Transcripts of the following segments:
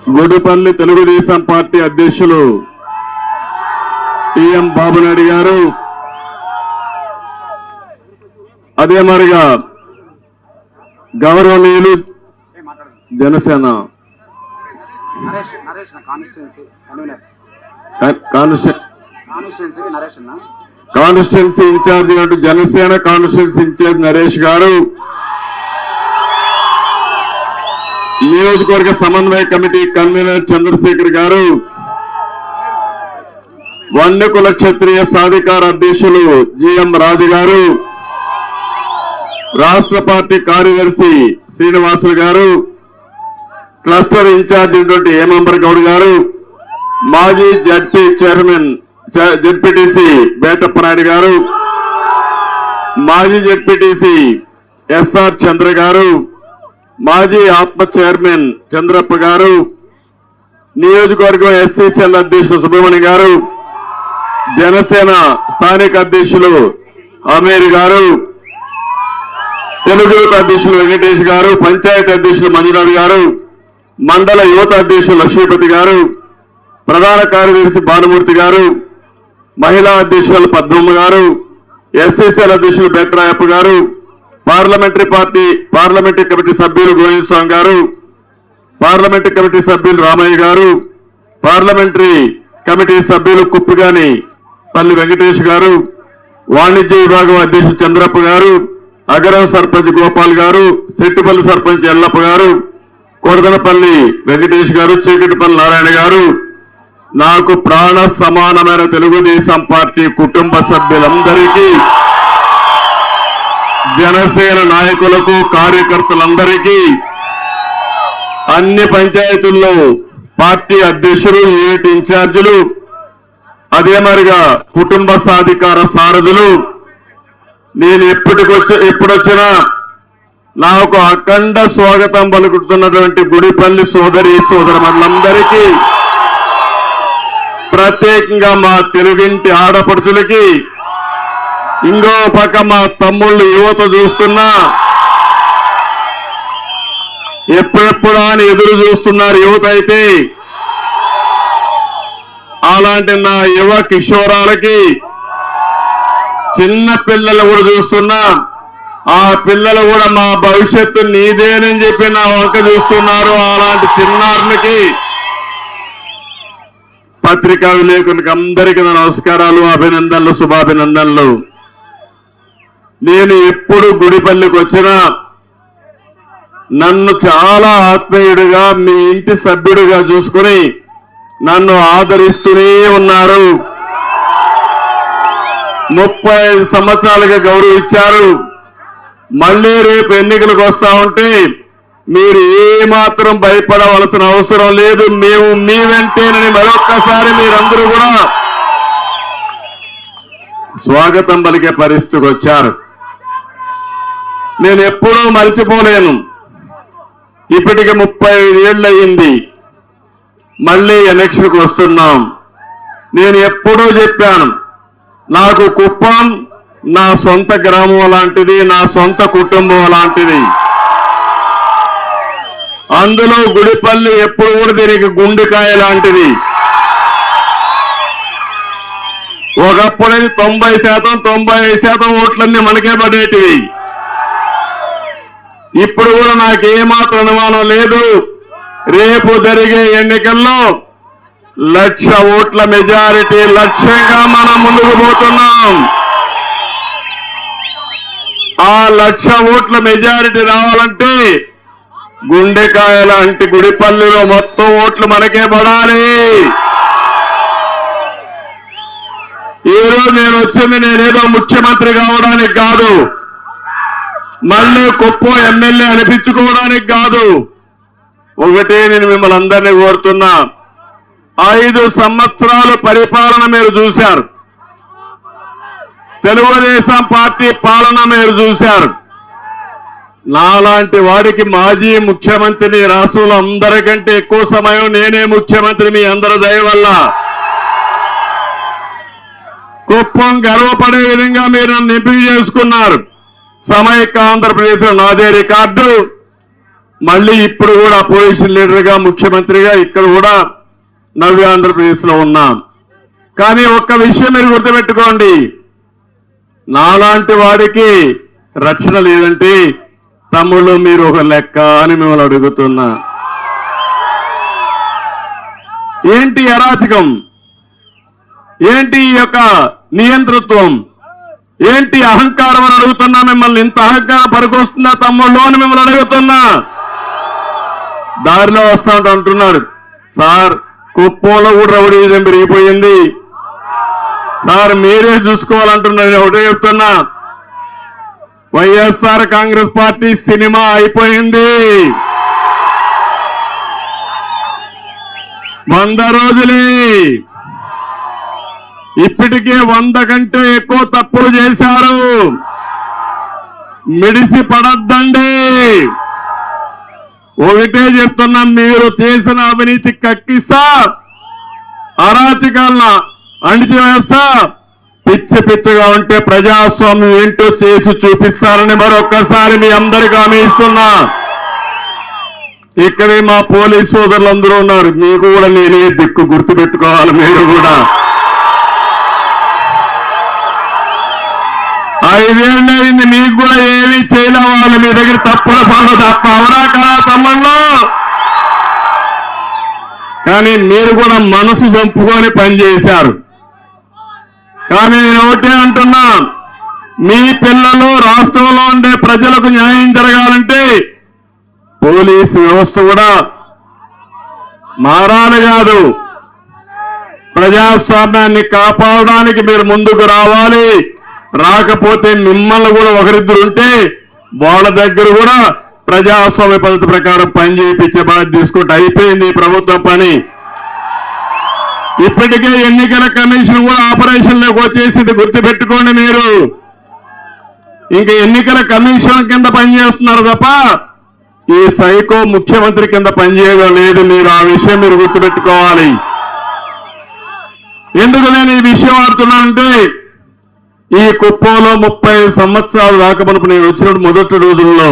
Gudipalli Telugu Desam party అధ్యక్షులు TM Babu Naidu గారు, అదే మరిగా గౌరవనీయులు జనసేన కాన్స్టిట్యున్సీ ఇన్ఛార్జి అంటూ జనసేన కాన్స్టిట్యున్సీ ఇన్ఛార్జ్ నరేష్ గారు, నియోజకవర్గ సమన్వయ కమిటీ కన్వీనర్ చంద్రశేఖర్ గారు, వన్యకుల క్షత్రియ సాధికార అధ్యక్షులు జిఎం రాజు గారు, రాష్ట్ర పార్టీ కార్యదర్శి శ్రీనివాసులు గారు, క్లస్టర్ ఇన్ఛార్జి హేమంబర్ గౌడ్ గారు, మాజీ జడ్పీ చైర్మన్ జడ్పీటీసీ బేటప్పనాయుడు గారు, మాజీ జడ్పీటీసీ ఎస్ఆర్ చంద్ర గారు, మాజీ ఆత్మ చైర్మన్ చంద్రప్ప గారు, నియోజకవర్గం ఎస్సీసీఎల్ అధ్యక్షులు సుబ్రహ్మణ్య గారు, జనసేన స్థానిక అధ్యక్షులు అమీర్ గారు, తెలుగు యువత అధ్యక్షులు వెంకటేష్ గారు, పంచాయతీ అధ్యక్షులు మంజునాథ్ గారు, మండల యువత అధ్యక్షులు లక్ష్మీపతి గారు, ప్రధాన కార్యదర్శి భానుమూర్తి గారు, మహిళా అధ్యక్షులు పద్మమ్మ గారు, ఎస్సీసీఎల్ అధ్యక్షులు బెట్రాయప్ప గారు, పార్లమెంటరీ కమిటీ సభ్యులు గోవింద్ స్వామి గారు, పార్లమెంటరీ కమిటీ సభ్యులు రామయ్య గారు, పార్లమెంటరీ కమిటీ సభ్యులు కుప్పిగాని పల్లి వెంకటేష్ గారు, వాణిజ్య విభాగం అధ్యక్షులు చంద్రప్ప గారు, అగరం సర్పంచ్ గోపాల్ గారు, సెట్టిపల్లి సర్పంచ్ ఎల్లప్ప గారు, కొడదనపల్లి వెంకటేష్ గారు, చీకటిపల్లి నారాయణ గారు, నాకు ప్రాణ సమానమైన తెలుగుదేశం పార్టీ కుటుంబ సభ్యులందరికీ, జనసేన నాయకులకు కార్యకర్తలందరికీ, అన్ని పంచాయతీల్లో పార్టీ అధ్యక్షులు యూనిట్ ఇన్ఛార్జీలు, అదే మరిగా కుటుంబ సాధికార సారథులు, నేను ఎప్పుడొచ్చినా నాకు అఖండ స్వాగతం పలుకుతున్నటువంటి గుడిపల్లి సోదరి సోదరులందరికీ, ప్రత్యేకంగా మా తెలుగింటి ఆడపడుచులకి, ఇంకో పక్క మా తమ్ముళ్ళు యువత చూస్తున్నా ఎప్పుడెప్పుడా అని ఎదురు చూస్తున్నారు యువత అయితే, అలాంటి నా యువ కిషోరాలకి, చిన్న పిల్లలు కూడా చూస్తున్నా, ఆ పిల్లలు కూడా మా భవిష్యత్తు నీదేనని చెప్పి నా వంక చూస్తున్నారు. అలాంటి చిన్నారులకి, పత్రికా విలేకరులకు అందరికీ నా నమస్కారాలు, అభినందనలు, శుభాభినందనలు. నేను ఎప్పుడు గుడిపల్లికి వచ్చినా నన్ను చాలా ఆత్మీయుడిగా, మీ ఇంటి సభ్యుడిగా చూసుకుని నన్ను ఆదరిస్తూనే ఉన్నారు. 35 సంవత్సరాలుగా గౌరవించారు. మళ్లీ రేపు ఎన్నికలకు వస్తా ఉంటే మీరు ఏమాత్రం భయపడవలసిన అవసరం లేదు, మేము మీ వెంటేనని మరొక్కసారి మీరందరూ కూడా స్వాగతం పలికే పరిస్థితికి వచ్చారు. నేను ఎప్పుడూ మర్చిపోలేను. ఇప్పటికి 35 ఏళ్ళు అయింది, మళ్లీ ఎలక్షన్కి వస్తున్నాం. నేను ఎప్పుడూ చెప్పాను, నాకు కుప్పం నా సొంత గ్రామం లాంటిది, నా సొంత కుటుంబం లాంటిది. అందులో గుడిపల్లి ఎప్పుడు కూడా దీనికి గుండెకాయ లాంటిది. ఒకప్పుడైతే 90% ఓట్లన్నీ మనకే పడేటివి. ఇప్పుడు కూడా నాకేమాత్రం అనుమానం లేదు, రేపు జరిగే ఎన్నికల్లో 1,00,000 ఓట్ల మెజారిటీ లక్ష్యంగా మనం ముందుకు పోతున్నాం. ఆ 1,00,000 ఓట్ల మెజారిటీ రావాలంటే గుండెకాయ లాంటి గుడిపల్లిలో మొత్తం ఓట్లు మనకే పడాలి. ఈరోజు నేను వచ్చింది నేనేదో ముఖ్యమంత్రి కావడానికి కాదు, మళ్ళీ కుప్పం ఎమ్మెల్యే అనిపించుకోవడానికి కాదు. ఒకటే నేను మిమ్మల్ని అందరినీ కోరుతున్నా, 5 సంవత్సరాల పరిపాలన మీరు చూశారు, తెలుగుదేశం పార్టీ పాలన మీరు చూశారు. నాలాంటి వాడికి మాజీ ముఖ్యమంత్రిని రాష్ట్రంలో అందరికంటే ఎక్కువ సమయం నేనే ముఖ్యమంత్రి మీ అందరి దయ వల్ల. కుప్పం గర్వపడే విధంగా మీరు నన్ను ఎంపిక చేసుకున్నారు. సమైక్య ఆంధ్రప్రదేశ్ నాదే రికార్డు. మళ్ళీ ఇప్పుడు కూడా అపోజిషన్ లీడర్గా ముఖ్యమంత్రిగా ఇక్కడ కూడా నవ్య ఆంధ్రప్రదేశ్ లో ఉన్నాం. కానీ ఒక్క విషయం మీరు గుర్తుపెట్టుకోండి, నాలాంటి వాడికి రక్షణ లేదంటే తమ్ముళ్ళు మీరు ఒక లెక్క అని మిమ్మల్ని అడుగుతున్నా. ఏంటి అరాచకం, ఏంటి ఈ యొక్క నియంతృత్వం, ఏంటి అహంకారం అని అడుగుతున్నా. మిమ్మల్ని ఇంత అహంకారం పనికొస్తుందా తమ్ముళ్ళు అని మిమ్మల్ని అడుగుతున్నా. దారిలో వస్తాంట అంటున్నారు, సార్ కుప్పంలో కూడా రౌడీజం పెరిగిపోయింది సార్, మీరే చూసుకోవాలంటున్నారు. నేను ఒకటే చెప్తున్నా, వైఎస్ఆర్ కాంగ్రెస్ పార్టీ సినిమా అయిపోయింది. 100 రోజులే, ఇప్పటికే 100 కంటే ఎక్కువ తప్పులు చేశారు. మిడిసి పడద్దండి. ఒకటే చెప్తున్నాం, మీరు చేసిన అవినీతి కక్కిస్తా, అరాచకాలను అణిచివేస్తా, పిచ్చి పిచ్చిగా ఉంటే ప్రజాస్వామ్యం ఏంటో చేసి చూపిస్తారని మరొక్కసారి మీ అందరికీ హామీ ఇస్తున్నా. ఇక్కడే మా పోలీసు సోదరులందరూ ఉన్నారు, మీకు కూడా నేనే దిక్కు గుర్తుపెట్టుకోవాలి. మీరు కూడా 5 ఏళ్ళు అయింది, మీకు కూడా ఏమీ చేయలే. వాళ్ళు మీ దగ్గర తప్పుల పనులు తప్ప, అవునా కదా తమ్ముళ్ళు? కానీ మీరు కూడా మనసు చంపుకొని పనిచేశారు. కానీ నేను ఒకటే అంటున్నా, మీ పిల్లలు రాష్ట్రంలో ఉండే ప్రజలకు న్యాయం జరగాలంటే పోలీసు వ్యవస్థ కూడా మారాలి కాదు, ప్రజాస్వామ్యాన్ని కాపాడడానికి మీరు ముందుకు రావాలి. రాకపోతే మిమ్మల్ని కూడా ఒకరిద్దరు ఉంటే వాళ్ళ దగ్గర కూడా ప్రజాస్వామ్య పద్ధతి ప్రకారం పని చేయించే బాధ్యత తీసుకుంటే అయిపోయింది ఈ ప్రభుత్వం పని. ఇప్పటికే ఎన్నికల కమిషన్ కూడా ఆపరేషన్లోకి వచ్చేసింది, గుర్తుపెట్టుకోండి. మీరు ఇంకా ఎన్నికల కమిషన్ కింద పనిచేస్తున్నారు తప్ప ఈ సైకో ముఖ్యమంత్రి కింద పనిచేయడం లేదు. మీరు ఆ విషయం మీరు గుర్తుపెట్టుకోవాలి. ఎందుకు నేను ఈ విషయం ఆడుతున్నానంటే, ఈ కుప్పంలో 30 సంవత్సరాలు రాకమునుపు నేను వచ్చినప్పుడు మొదటి రోజుల్లో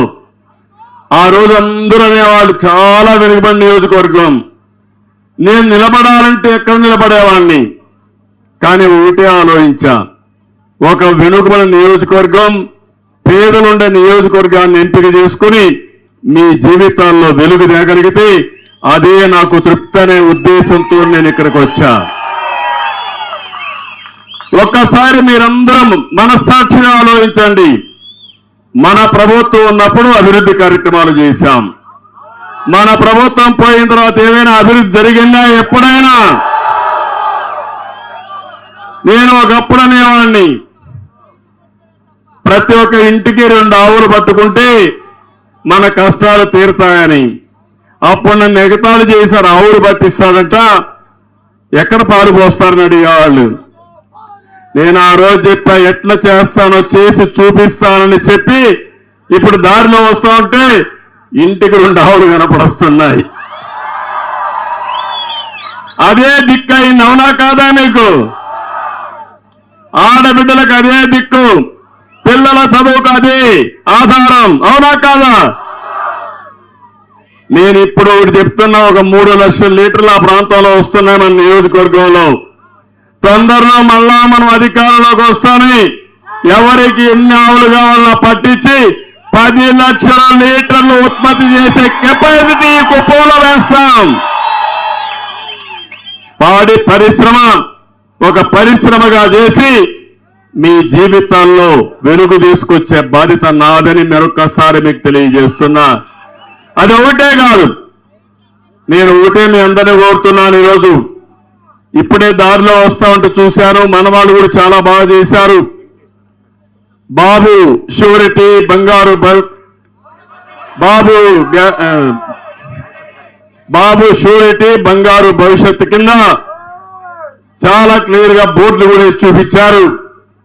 ఆ రోజు అందరూ అనేవాళ్ళు చాలా వెనుకబడిన నియోజకవర్గం, నేను నిలబడాలంటే ఎక్కడ నిలబడేవాడిని. కానీ ఒకటే ఆలోచించా, ఒక వెనుకబడిన నియోజకవర్గం, పేదలుండే నియోజకవర్గాన్ని ఎంపిక చేసుకుని మీ జీవితాల్లో వెలుగు తేగలిగితే అదే నాకు తృప్తి అనే ఉద్దేశంతో నేను ఇక్కడికి వచ్చా. ఒక్కసారి మీరందరం మనస్సాక్షిగా ఆలోచించండి. మన ప్రభుత్వం ఉన్నప్పుడు అభివృద్ధి కార్యక్రమాలు చేశాం. మన ప్రభుత్వం పోయిన తర్వాత ఏమైనా అభివృద్ధి జరిగిందా? ఎప్పుడైనా? నేను ఒకప్పుడు అనేవాడిని, ప్రతి ఒక్క ఇంటికి 2 ఆవులు పట్టుకుంటే మన కష్టాలు తీరుతాయని. అప్పుడు నన్ను ఎగతాళి చేశారు, ఆవులు పట్టిస్తాడంట, ఎక్కడ పాలు పోస్తారని అడిగేవాళ్ళు. నేను ఆ రోజు చెప్పా, ఎట్లా చేస్తానో చేసి చూపిస్తానని చెప్పి ఇప్పుడు దారిలో వస్తా ఉంటే ఇంటికి 2 ఆవులు కనపడొస్తున్నాయి. అదే దిక్కు అయింది, అవునా కాదా? మీకు ఆడబిడ్డలకు అదే దిక్కు, పిల్లల చదువుకు అదే ఆధారం, అవునా కాదా? నేను ఇప్పుడు ఒకటి చెప్తున్నా, ఒక 3 లక్షల లీటర్లు ఆ ప్రాంతంలో వస్తున్నాయి మన నియోజకవర్గంలో. తొందరలో మళ్ళా మనం అధికారంలోకి వస్తామని ఎవరికి ఎన్ని ఆవులు కావాలన్నా పట్టించి 10 లక్షల లీటర్లు ఉత్పత్తి చేసే కెపాసిటీ కుప్పంలో వేస్తాం. పాడి పరిశ్రమ ఒక పరిశ్రమగా చేసి మీ జీవితాల్లో వెలుగు తీసుకొచ్చే బాధ్యత నాదని మరొకసారి మీకు తెలియజేస్తున్నా. అది ఒకటే కాదు, నేను ఒకటే మీ అందరినీ కోరుతున్నాను. ఈరోజు ఇప్పుడే దారిలో వస్తా ఉంటే చూశాను, మన వాళ్ళు కూడా చాలా బాగా చేశారు. బాబు షూరిటీ బంగారు బాబు షూరిటీ బంగారు భవిష్యత్తు కింద చాలా క్లియర్ గా బోర్డులు కూడా చూపించారు.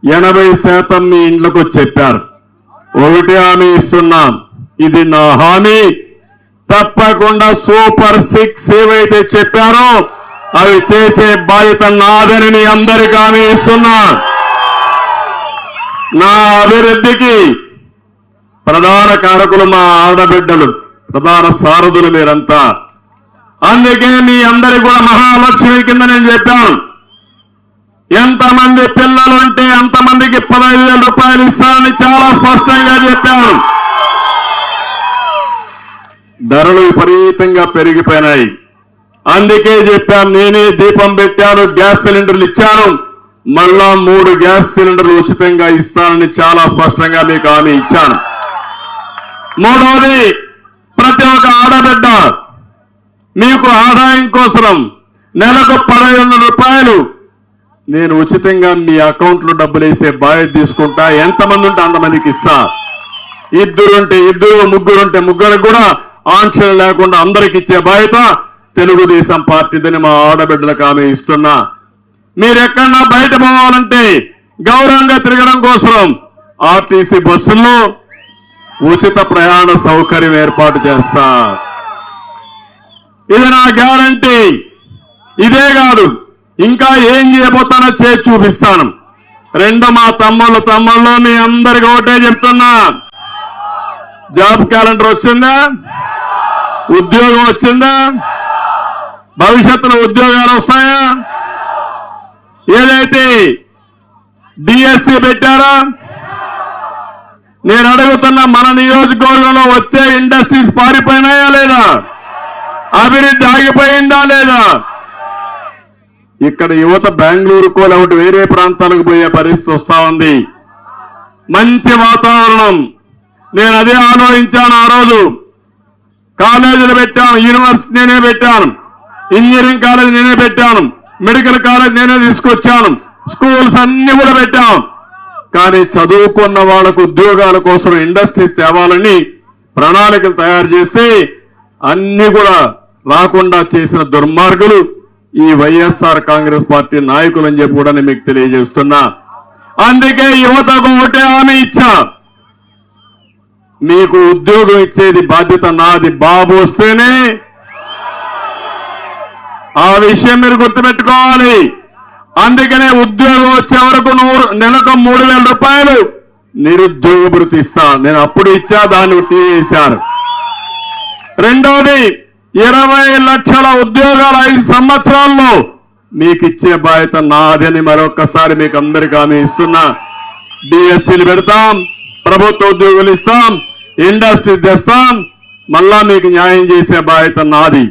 80% మీ ఇండ్లకు చెప్పారు. ఒకటి హామీ ఇస్తున్నాం, ఇది నా హామీ, తప్పకుండా సూపర్ 6 ఏవైతే చెప్పారో అవి చేసే బాధ్యత నాదని మీ అందరికీ హామీ ఇస్తున్నా. నా అభివృద్ధికి ప్రధాన కారకులు మా ఆడబిడ్డలు, ప్రధాన సారథులు మీరంతా. అందుకే మీ అందరి కూడా మహాలక్ష్మి కింద నేను చెప్పాను, ఎంతమంది పిల్లలు ఉంటే అంతమందికి 15,000 రూపాయలు ఇస్తానని చాలా స్పష్టంగా చెప్పాను. ధరలు విపరీతంగా పెరిగిపోయినాయి. అందుకే చెప్పాను, నేనే దీపం పెట్టాను, గ్యాస్ సిలిండర్లు ఇచ్చాను, మళ్ళా 3 గ్యాస్ సిలిండర్లు ఉచితంగా ఇస్తానని చాలా స్పష్టంగా మీకు హామీ ఇచ్చాను. మూడవది, ప్రతి ఒక్క ఆడబిడ్డ మీకు ఆదాయం కోసం నెలకు 15,000 రూపాయలు నేను ఉచితంగా మీ అకౌంట్లో డబ్బులు వేసే బాధ్యత తీసుకుంటా. ఎంతమంది ఉంటే అంతమందికి ఇస్తా. ఇద్దరుంటే ఇద్దరు, ముగ్గురుంటే ముగ్గురికి కూడా ఆంక్షలు లేకుండా అందరికి ఇచ్చే బాధ్యత తెలుగుదేశం పార్టీదని మా ఆడబిడ్డలకు హామీ ఇస్తున్నా. మీరెక్కడన్నా బయట పోవాలంటే గౌరవంగా తిరగడం కోసం ఆర్టీసీ బస్సుల్లో ఉచిత ప్రయాణ సౌకర్యం ఏర్పాటు చేస్తా. ఇది నా గ్యారంటీ. ఇదే కాదు, ఇంకా ఏం చేయబోతానో చేసి చూపిస్తాను. మా తమ్ముళ్ళు మీ అందరికి ఒకటే చెప్తున్నా, జాబ్ క్యాలెండర్ వచ్చిందా? ఉద్యోగం వచ్చిందా? భవిష్యత్తులో ఉద్యోగాలు వస్తాయా? ఏదైతే డిఎస్సి పెట్టారా? నేను అడుగుతున్న, మన నియోజకవర్గంలో వచ్చే ఇండస్ట్రీస్ పారిపోయినాయా లేదా? అభివృద్ధి ఆగిపోయిందా లేదా? ఇక్కడ యువత బెంగళూరుకో లేకపోతే వేరే ప్రాంతాలకు పోయే పరిస్థితి వస్తా ఉంది. మంచి వాతావరణం. నేను అదే ఆలోచించాను. ఆ రోజు కాలేజీలు పెట్టాను, యూనివర్సిటీ నేనే పెట్టాను, ఇంజనీరింగ్ కాలేజ్ నేనే పెట్టాను, మెడికల్ కాలేజ్ నేనే తీసుకొచ్చాను, స్కూల్స్ అన్ని కూడా పెట్టాం. కానీ చదువుకున్న వాళ్ళకు ఉద్యోగాల కోసం ఇండస్ట్రీస్ తేవాలని ప్రణాళికలు తయారు చేసి అన్ని కూడా రాకుండా చేసిన దుర్మార్గులు ఈ వైఎస్ఆర్ కాంగ్రెస్ పార్టీ నాయకులు అని చెప్పి కూడా నేను మీకు తెలియజేస్తున్నా. అందుకే యువతకు ఒకటే హామీ ఇచ్చా, మీకు ఉద్యోగం ఇచ్చేది బాధ్యత నాది. బాబు వస్తేనే, ఆ విషయం మీరు గుర్తుపెట్టుకోవాలి. అందుకనే ఉద్యోగం వచ్చే వరకు నెలకు 3,000 రూపాయలు నిరుద్యోగ భృతి ఇస్తా. నేను అప్పుడు ఇచ్చా, దాన్ని తీసేశారు. రెండోది, 20 లక్షల ఉద్యోగాలు 5 సంవత్సరాల్లో మీకు ఇచ్చే బాధ్యత నాదని మరొక్కసారి మీకు అందరికీ హామీ ఇస్తున్నా. డిఎస్సీలు పెడతాం, ప్రభుత్వ ఉద్యోగులు ఇస్తాం, ఇండస్ట్రీ తెస్తాం, మళ్ళా మీకు న్యాయం చేసే బాధ్యత నాది.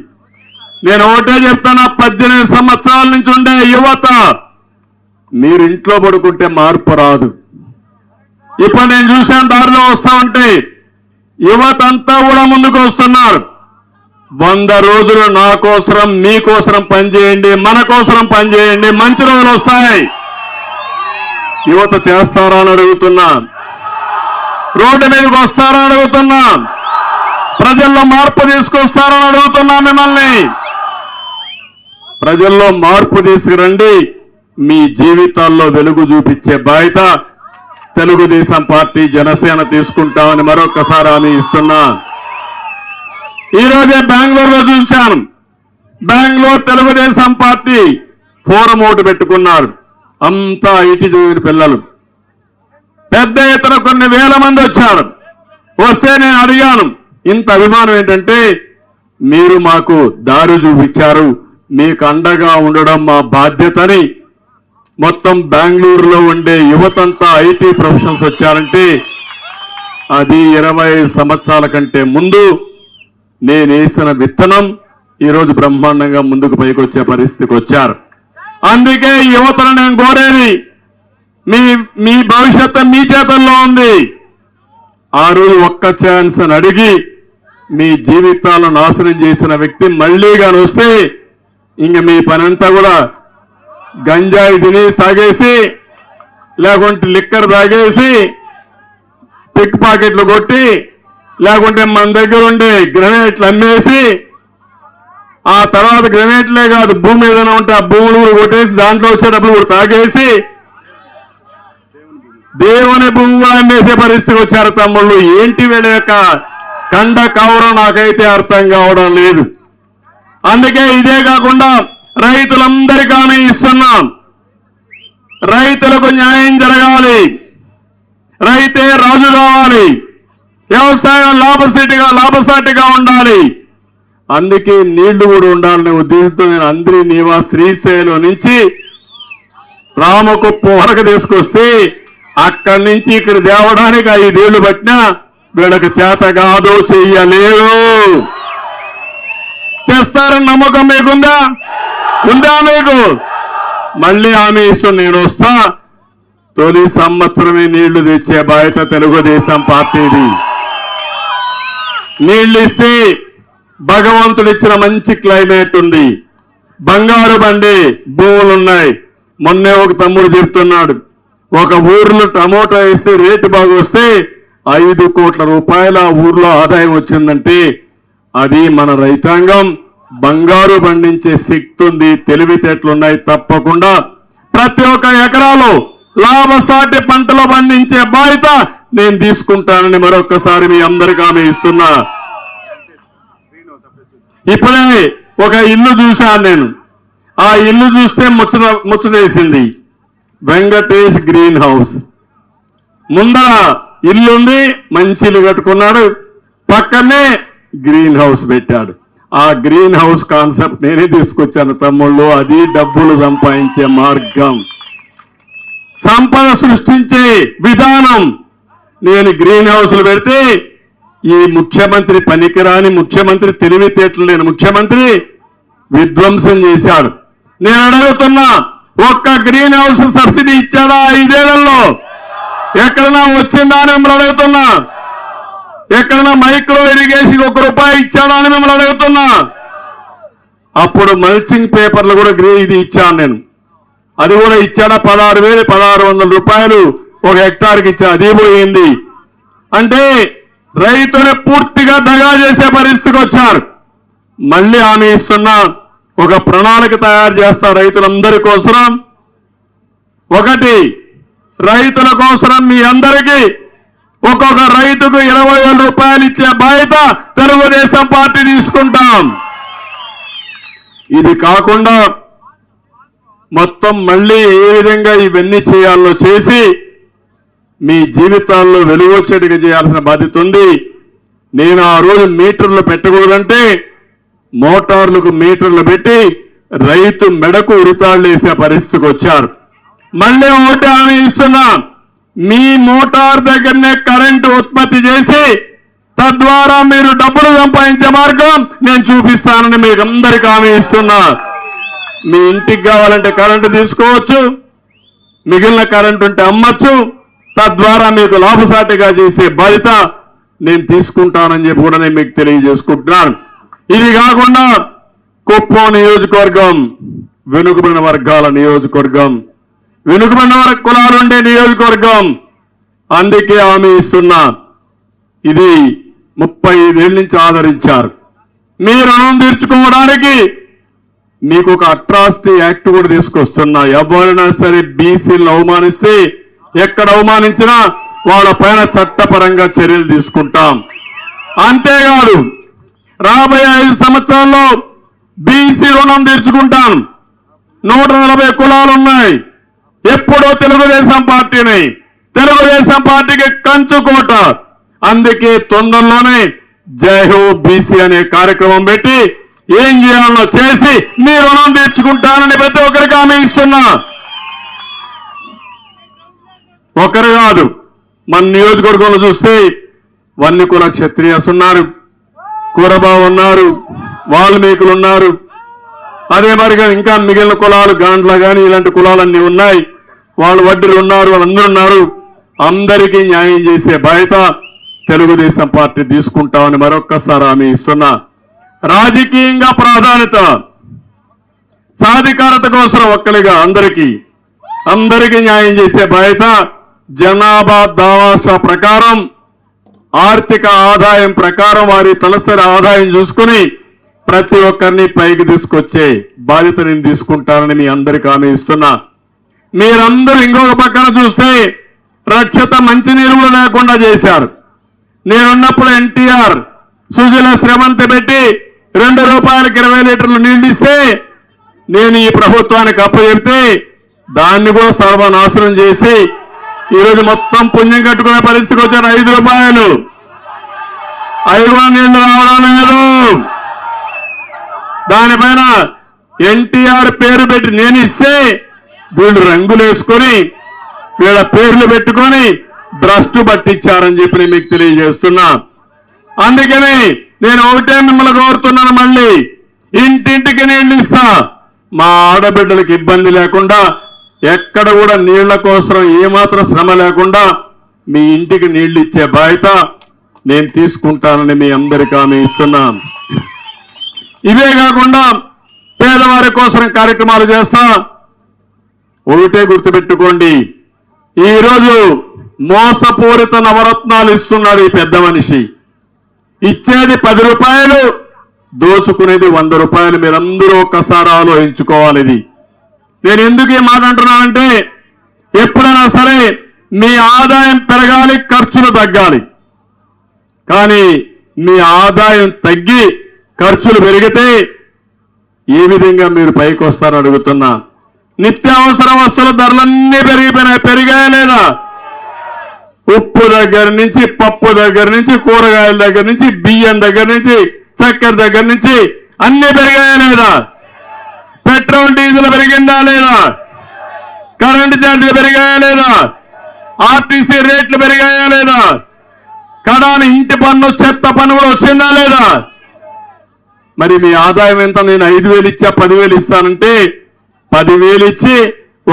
నేను ఒకటే చెప్తున్నా, 18 సంవత్సరాల నుంచి ఉండే యువత, మీరు ఇంట్లో పడుకుంటే మార్పు రాదు. ఇప్పుడు నేను చూశాను, దారిలో వస్తా ఉంటే యువత అంతా కూడా ముందుకు వస్తున్నారు. 100 రోజులు నా కోసరం, మీకోసరం పనిచేయండి, మన కోసరం పనిచేయండి, మంచి రోజులు వస్తాయి. యువత చేస్తారా అని అడుగుతున్నా, రోడ్డు మీదకి వస్తారా అని అడుగుతున్నా, ప్రజల్లో మార్పు తీసుకొస్తారని అడుగుతున్నా మిమ్మల్ని. ప్రజల్లో మార్పు తీసుకురండి, మీ జీవితాల్లో వెలుగు చూపించే బాధ్యత తెలుగుదేశం పార్టీ, జనసేన తీసుకుంటామని మరొకసారి హామీ ఇస్తున్నా. ఈరోజే బెంగళూరులో చూశాను, బెంగళూరు తెలుగుదేశం పార్టీ ఫోరం ఒకటి పెట్టుకున్నారు. అంతా ఐటీ చదివిన పిల్లలు, పెద్ద ఎత్తున కొన్ని వేల మంది వచ్చారు. వస్తే నేను అడిగాను, ఇంత అభిమానం ఏంటంటే, మీరు మాకు దారి చూపించారు, మీకు అండగా ఉండడం మా బాధ్యతని మొత్తం బెంగళూరులో ఉండే యువతంతా ఐటీ ప్రొఫెషనల్స్ వచ్చారంటే, అది 20 సంవత్సరాల కంటే ముందు నేను వేసిన విత్తనం ఈరోజు బ్రహ్మాండంగా ముందుకు పైకి వచ్చే పరిస్థితికి వచ్చారు. అందుకే యువతను నేను కోరేది, మీ భవిష్యత్తు మీ చేతుల్లో ఉంది. ఆ రోజు ఒక్క ఛాన్స్ అని అడిగి మీ జీవితాలను నాశనం చేసిన వ్యక్తి మళ్లీగా వస్తే ఇంక మీ పనంతా కూడా గంజాయి తిని తాగేసి, లేకుంటే లిక్కర్ తాగేసి, పిక్ పాకెట్లు కొట్టి, లేకుంటే మన దగ్గర ఉండే గ్రెనేట్లు అమ్మేసి, ఆ తర్వాత గ్రెనేట్లే కాదు, భూమి ఏదైనా ఉంటే ఆ భూములు కూడా కొట్టేసి దాంట్లో వచ్చేటప్పుడు కూడా తాగేసి దేవుని భూమి కూడా అమ్మేసే పరిస్థితికి వచ్చారు తమ్ముళ్ళు. ఏంటి వీళ్ళ యొక్క కండ కవరం నాకైతే అర్థం కావడం లేదు. అందుకే ఇదే కాకుండా రైతులందరికీ హామీ ఇస్తున్నాం, రైతులకు న్యాయం జరగాలి, రైతే రాజు కావాలి. వ్యవసాయం లాభసాటిగా ఉండాలి. అందుకే నీళ్లు కూడా ఉండాలనే ఉద్దేశంతో నేను అందరి నివాస్ శ్రీశైలం నుంచి రామకుప్పం వరకు తీసుకొస్తే అక్కడి నుంచి ఇక్కడ తేవడానికి 5 ఏళ్లు పట్టినా వీళ్ళకి చేత కాదు, చెయ్యలేరు. చేస్తారని నమ్మకం మీకుందా? ఉందా మీకు? మళ్ళీ హామీ ఇస్తూ నేను వస్తా. తొలి సంవత్సరమే నీళ్లు తెచ్చే బాధ్యత తెలుగుదేశం పార్టీది. నీళ్లు ఇస్తే భగవంతుడు ఇచ్చిన మంచి క్లైమేట్ ఉంది, బంగారు బండి భూములున్నాయి. మొన్నే ఒక తమ్ముడు చెప్తున్నాడు, ఒక ఊర్లో టమోటా వేస్తే రేటు బాగా వస్తే 5 కోట్ల రూపాయల ఊర్లో ఆదాయం వచ్చిందంటే అది మన రైతాంగం బంగారు పండించే శక్తి ఉంది, తెలివితేటలున్నాయి. తప్పకుండా ప్రతి ఒక్క ఎకరాలో లాభసాటి పంటలు పండించే బాధ్యత నేను తీసుకుంటానని మరొకసారి మీ అందరికీ హామీ ఇస్తున్నా. ఇప్పుడే ఒక ఇల్లు చూశాను నేను. ఆ ఇల్లు చూస్తే ముచ్చటేసింది. వెంకటేష్ గ్రీన్ హౌస్ ముందర ఇల్లుంది, మంచి ఇల్లు కట్టుకున్నాడు, పక్కనే గ్రీన్ హౌస్ పెట్టాడు. ఆ గ్రీన్ హౌస్ కాన్సెప్ట్ నేనే తీసుకొచ్చాను తమ్ముళ్ళు. అది డబ్బులు సంపాదించే మార్గం, సంపద సృష్టించే విధానం. నేను గ్రీన్ హౌస్లు పెడితే ఈ ముఖ్యమంత్రి పనికిరాని ముఖ్యమంత్రి, తెలివితేటలు లేని ముఖ్యమంత్రి విధ్వంసం చేశాడు. నేను అడుగుతున్నా, ఒక్క గ్రీన్ హౌస్ సబ్సిడీ ఇచ్చాడా 5 ఏళ్లలో? ఎక్కడన్నా వచ్చిందా అని మిమ్మల్ని అడుగుతున్నా. ఎక్కడన్నా మైక్రో ఇరిగేషన్ ₹1 ఇచ్చాడా అని మిమ్మల్ని అడుగుతున్నా. అప్పుడు మల్చింగ్ పేపర్లు కూడా ఇది ఇచ్చాను నేను, అది కూడా ఇచ్చాడా? 16,600 రూపాయలు ఒక హెక్టార్కి ఇచ్చా, అది పోయింది. అంటే రైతుని పూర్తిగా దగా చేసే పరిస్థితికి వచ్చారు. మళ్ళీ హామీ ఇస్తున్నా, ఒక ప్రణాళిక తయారు చేస్తా రైతులందరి కోసం. ఒకటి, రైతుల కోసం మీ అందరికీ ఒక్కొక్క రైతుకు 20,000 రూపాయలు ఇచ్చే బాధ్యత తెలుగుదేశం పార్టీ తీసుకుంటాం. ఇది కాకుండా మొత్తం మళ్ళీ ఏ విధంగా ఇవన్నీ చేయాలో చేసి మీ జీవితాల్లో వెలుగొచ్చేట్టుగా చేయాల్సిన బాధ్యత ఉంది. నేను ఆ రోజు మీటర్లు పెట్టకూడదంటే మోటార్లకు మీటర్లు పెట్టి రైతు మెడకు ఉరితాళ్లు వేసే పరిస్థితికి వచ్చారు. మళ్ళీ ఒకటి హామీ ఇస్తున్నా, మీ మోటార్ దగ్గరనే కరెంటు ఉత్పత్తి చేసి తద్వారా మీరు డబ్బులు సంపాదించే మార్గం నేను చూపిస్తానని మీకు అందరికీ హామీ ఇస్తున్నా. మీ ఇంటికి కావాలంటే కరెంటు తీసుకోవచ్చు, మిగిలిన కరెంటు ఉంటే అమ్మచ్చు. తద్వారా మీకు లాభసాటిగా చేసే బాధ్యత నేను తీసుకుంటానని చెప్పి కూడా నేను మీకు తెలియజేసుకుంటున్నాను. ఇది కాకుండా కుప్పం నియోజకవర్గం వెనుకబడిన వర్గాల నియోజకవర్గం, వెనుకబడిన కులాలుండే నియోజకవర్గం. అందుకే హామీ ఇస్తున్నా, ఇది 35 ఏళ్ల నుంచి ఆదరించారు. మీ రుణం తీర్చుకోవడానికి మీకు ఒక అట్రాసిటీ యాక్ట్ కూడా తీసుకొస్తున్నా. ఎవరైనా సరే బీసీలను అవమానిస్తే, ఎక్కడ అవమానించినా వాళ్ళ పైన చట్టపరంగా చర్యలు తీసుకుంటాం. అంతేకాదు రాబోయే 5 సంవత్సరాల్లో బీసీ రుణం తీర్చుకుంటాం. 140 కులాలున్నాయి. ఎప్పుడో తెలుగుదేశం పార్టీకి కంచుకోట. అందుకే తొందరలోనే జై హో బీసీ అనే కార్యక్రమం పెట్టి ఏం చేయాలో చేసి మీ రుణం తీర్చుకుంటానని ప్రతి ఒక్కరికి హామీ ఇస్తున్నా. ఒకరు కాదు, మన నియోజకవర్గంలో చూస్తే వన్ని కుల క్షత్రియస్ ఉన్నారు, కురబా ఉన్నారు, వాల్మీకులు ఉన్నారు. అదే మరిగా ఇంకా మిగిలిన కులాలు గాండ్ల గాని ఇలాంటి కులాలన్నీ ఉన్నాయి. వాళ్ళు వడ్డీలు ఉన్నారు, వాళ్ళందరూ ఉన్నారు. అందరికీ న్యాయం చేసే బాధ్యత తెలుగుదేశం పార్టీ తీసుకుంటామని మరొక్కసారి హామీ ఇస్తున్నా. రాజకీయంగా ప్రాధాన్యత, సాధికారత కోసం ఒక్కలిగా అందరికీ న్యాయం చేసే బాధ్యత జనాభా దావాసా ప్రకారం, ఆర్థిక ఆదాయం ప్రకారం వారి తలసరి ఆదాయం చూసుకుని ప్రతి ఒక్కరిని పైకి తీసుకొచ్చే బాధ్యత నేను తీసుకుంటానని మీ అందరికీ హామీ ఇస్తున్నా. మీరందరూ ఇంకొక పక్కన చూస్తే రక్షిత మంచినీరు కూడా లేకుండా చేశారు. నేనున్నప్పుడు ఎన్టీఆర్ సుజల శ్రమంత పెట్టి ₹2కి 20 లీటర్లు నీళ్లు ఇస్తే నేను ఈ ప్రభుత్వానికి అప్పచెప్తే దాన్ని కూడా సర్వనాశనం చేసి ఈరోజు మొత్తం పుణ్యం కట్టుకునే పరిస్థితికి వచ్చారు. ₹5 అవి కూడా నీళ్లు రావడం లేదు. దానిపైన ఎన్టీఆర్ పేరు పెట్టి నేను ఇస్తే వీళ్ళు రంగులు వేసుకొని వీళ్ళ పేర్లు పెట్టుకొని భ్రష్టు పట్టించారని చెప్పి నేను మీకు తెలియజేస్తున్నా. అందుకని నేను ఒకటే మిమ్మల్ని కోరుతున్నాను, మళ్ళీ ఇంటింటికి నీళ్లు ఇస్తా. మా ఆడబిడ్డలకు ఇబ్బంది లేకుండా, ఎక్కడ కూడా నీళ్ల కోసం ఏమాత్రం శ్రమ లేకుండా మీ ఇంటికి నీళ్లు ఇచ్చే బాధ్యత నేను తీసుకుంటానని మీ అందరికీ హామీ ఇస్తున్నాం. ఇవే కాకుండా పేదవారి కోసం కార్యక్రమాలు చేస్తా. ఒకటే గుర్తుపెట్టుకోండి, ఈరోజు మోసపూరిత నవరత్నాలు ఇస్తున్నాడు ఈ పెద్ద మనిషి. ఇచ్చేది 10 రూపాయలు, దోచుకునేది 100 రూపాయలు. మీరందరూ ఒక్కసారి ఆలోచించుకోవాలి. ఇది నేను ఎందుకు ఈ మాట అంటున్నానంటే, ఎప్పుడైనా సరే మీ ఆదాయం పెరగాలి, ఖర్చులు తగ్గాలి. కానీ మీ ఆదాయం తగ్గి ఖర్చులు పెరిగితే ఏ విధంగా మీరు పైకి వస్తారని అడుగుతున్నా. నిత్యావసర వస్తువుల ధరలన్నీ పెరిగాయా లేదా? ఉప్పు దగ్గర నుంచి, పప్పు దగ్గర నుంచి, కూరగాయల దగ్గర నుంచి, బియ్యం దగ్గర నుంచి, చక్కెర దగ్గర నుంచి అన్ని పెరిగాయా లేదా? పెట్రోల్ డీజిల్ పెరిగిందా లేదా? కరెంటు ఛార్జీలు పెరిగాయా లేదా? ఆర్టీసీ రేట్లు పెరిగాయా లేదా? కడాని ఇంటి పన్ను, చెత్త పన్ను కూడా వచ్చిందా లేదా? మరి మీ ఆదాయం ఎంత? నేను 5,000 ఇచ్చా, 10,000 ఇస్తానంటే 10,000 ఇచ్చి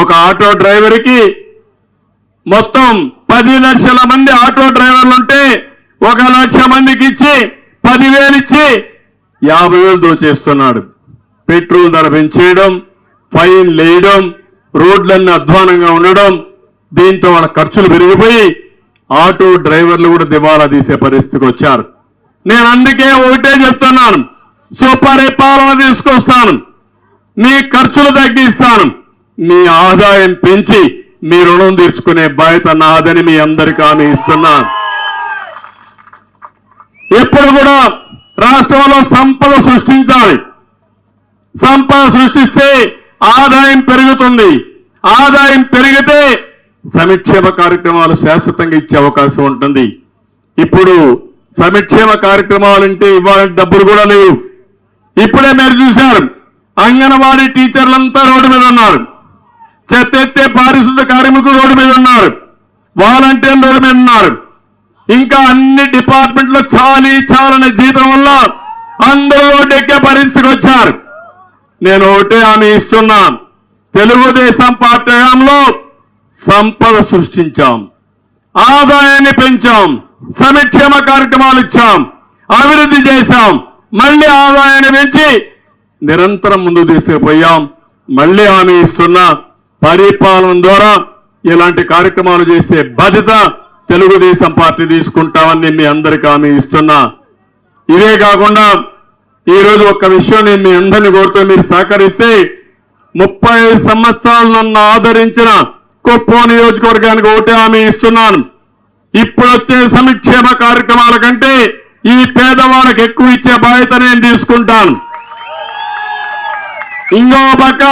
ఒక ఆటో డ్రైవర్కి మొత్తం 10 లక్షల మంది ఆటో డ్రైవర్లు ఉంటే 1 లక్ష మందికి ఇచ్చి 10,000 ఇచ్చి 50,000 దోచేస్తున్నాడు. పెట్రోల్ ధర పెంచేయడం, ఫైన్ లేయడం, రోడ్లన్నీ అధ్వానంగా ఉండడం, దీంతో వాళ్ళ ఖర్చులు పెరిగిపోయి ఆటో డ్రైవర్లు కూడా దివాలా తీసే పరిస్థితికి వచ్చారు. నేను అందుకే ఒకటే చెప్తున్నాను, సుపరిపాలన తీసుకొస్తాను, మీ ఖర్చులు తగ్గిస్తాను, మీ ఆదాయం పెంచి మీ రుణం తీర్చుకునే బాధ్యత నాదని మీ అందరికీ హామీ ఇస్తున్నాను. ఎప్పుడు కూడా రాష్ట్రంలో సంపద సృష్టించాలి. సంపద సృష్టిస్తే ఆదాయం పెరుగుతుంది. ఆదాయం పెరిగితే సంక్షేమ కార్యక్రమాలు శాశ్వతంగా ఇచ్చే అవకాశం ఉంటుంది. ఇప్పుడు సంక్షేమ కార్యక్రమాలంటే ఇవ్వాలంటే డబ్బులు కూడా లేవు. ఇప్పుడే మీరు చూశారు, అంగన్వాడీ టీచర్లంతా రోడ్డు మీద ఉన్నారు, చెత్తెత్తే పారిశుద్ధ కార్మికులు రోడ్డు మీద ఉన్నారు, వాలంటీర్లు రోడ్డు మీద ఉన్నారు. ఇంకా అన్ని డిపార్ట్మెంట్లో చాలని జీతం వల్ల అందరూ రోడ్డు ఎక్కే పరిస్థితికి వచ్చారు. నేను ఒకటే హామీ ఇస్తున్నా, తెలుగుదేశం పార్టీ హయాంలో సంపద సృష్టించాం, ఆదాయాన్ని పెంచాం, సంక్షేమ కార్యక్రమాలు ఇచ్చాం, అభివృద్ధి చేశాం, మళ్ళీ ఆదాయాన్ని పెంచి నిరంతరం ముందుకు తీసుకుపోయాం. మళ్ళీ హామీ ఇస్తున్నా, పరిపాలన ద్వారా ఇలాంటి కార్యక్రమాలు చేసే బాధ్యత తెలుగుదేశం పార్టీ తీసుకుంటామని మీ అందరికీ హామీ ఇస్తున్నా. ఇదే కాకుండా ఈరోజు ఒక్క విషయం నేను మీ అందరినీ కోరుతూ మీరు సహకరిస్తే, 35 సంవత్సరాలు నన్ను ఆదరించిన కుప్పం నియోజకవర్గానికి ఒకటే హామీ ఇస్తున్నాను. ఇప్పుడు వచ్చే సంక్షేమ కార్యక్రమాల కంటే ఈ పేదవాళ్ళకి ఎక్కువ ఇచ్చే బాధ్యత నేను తీసుకుంటాను. ఇంకో పక్క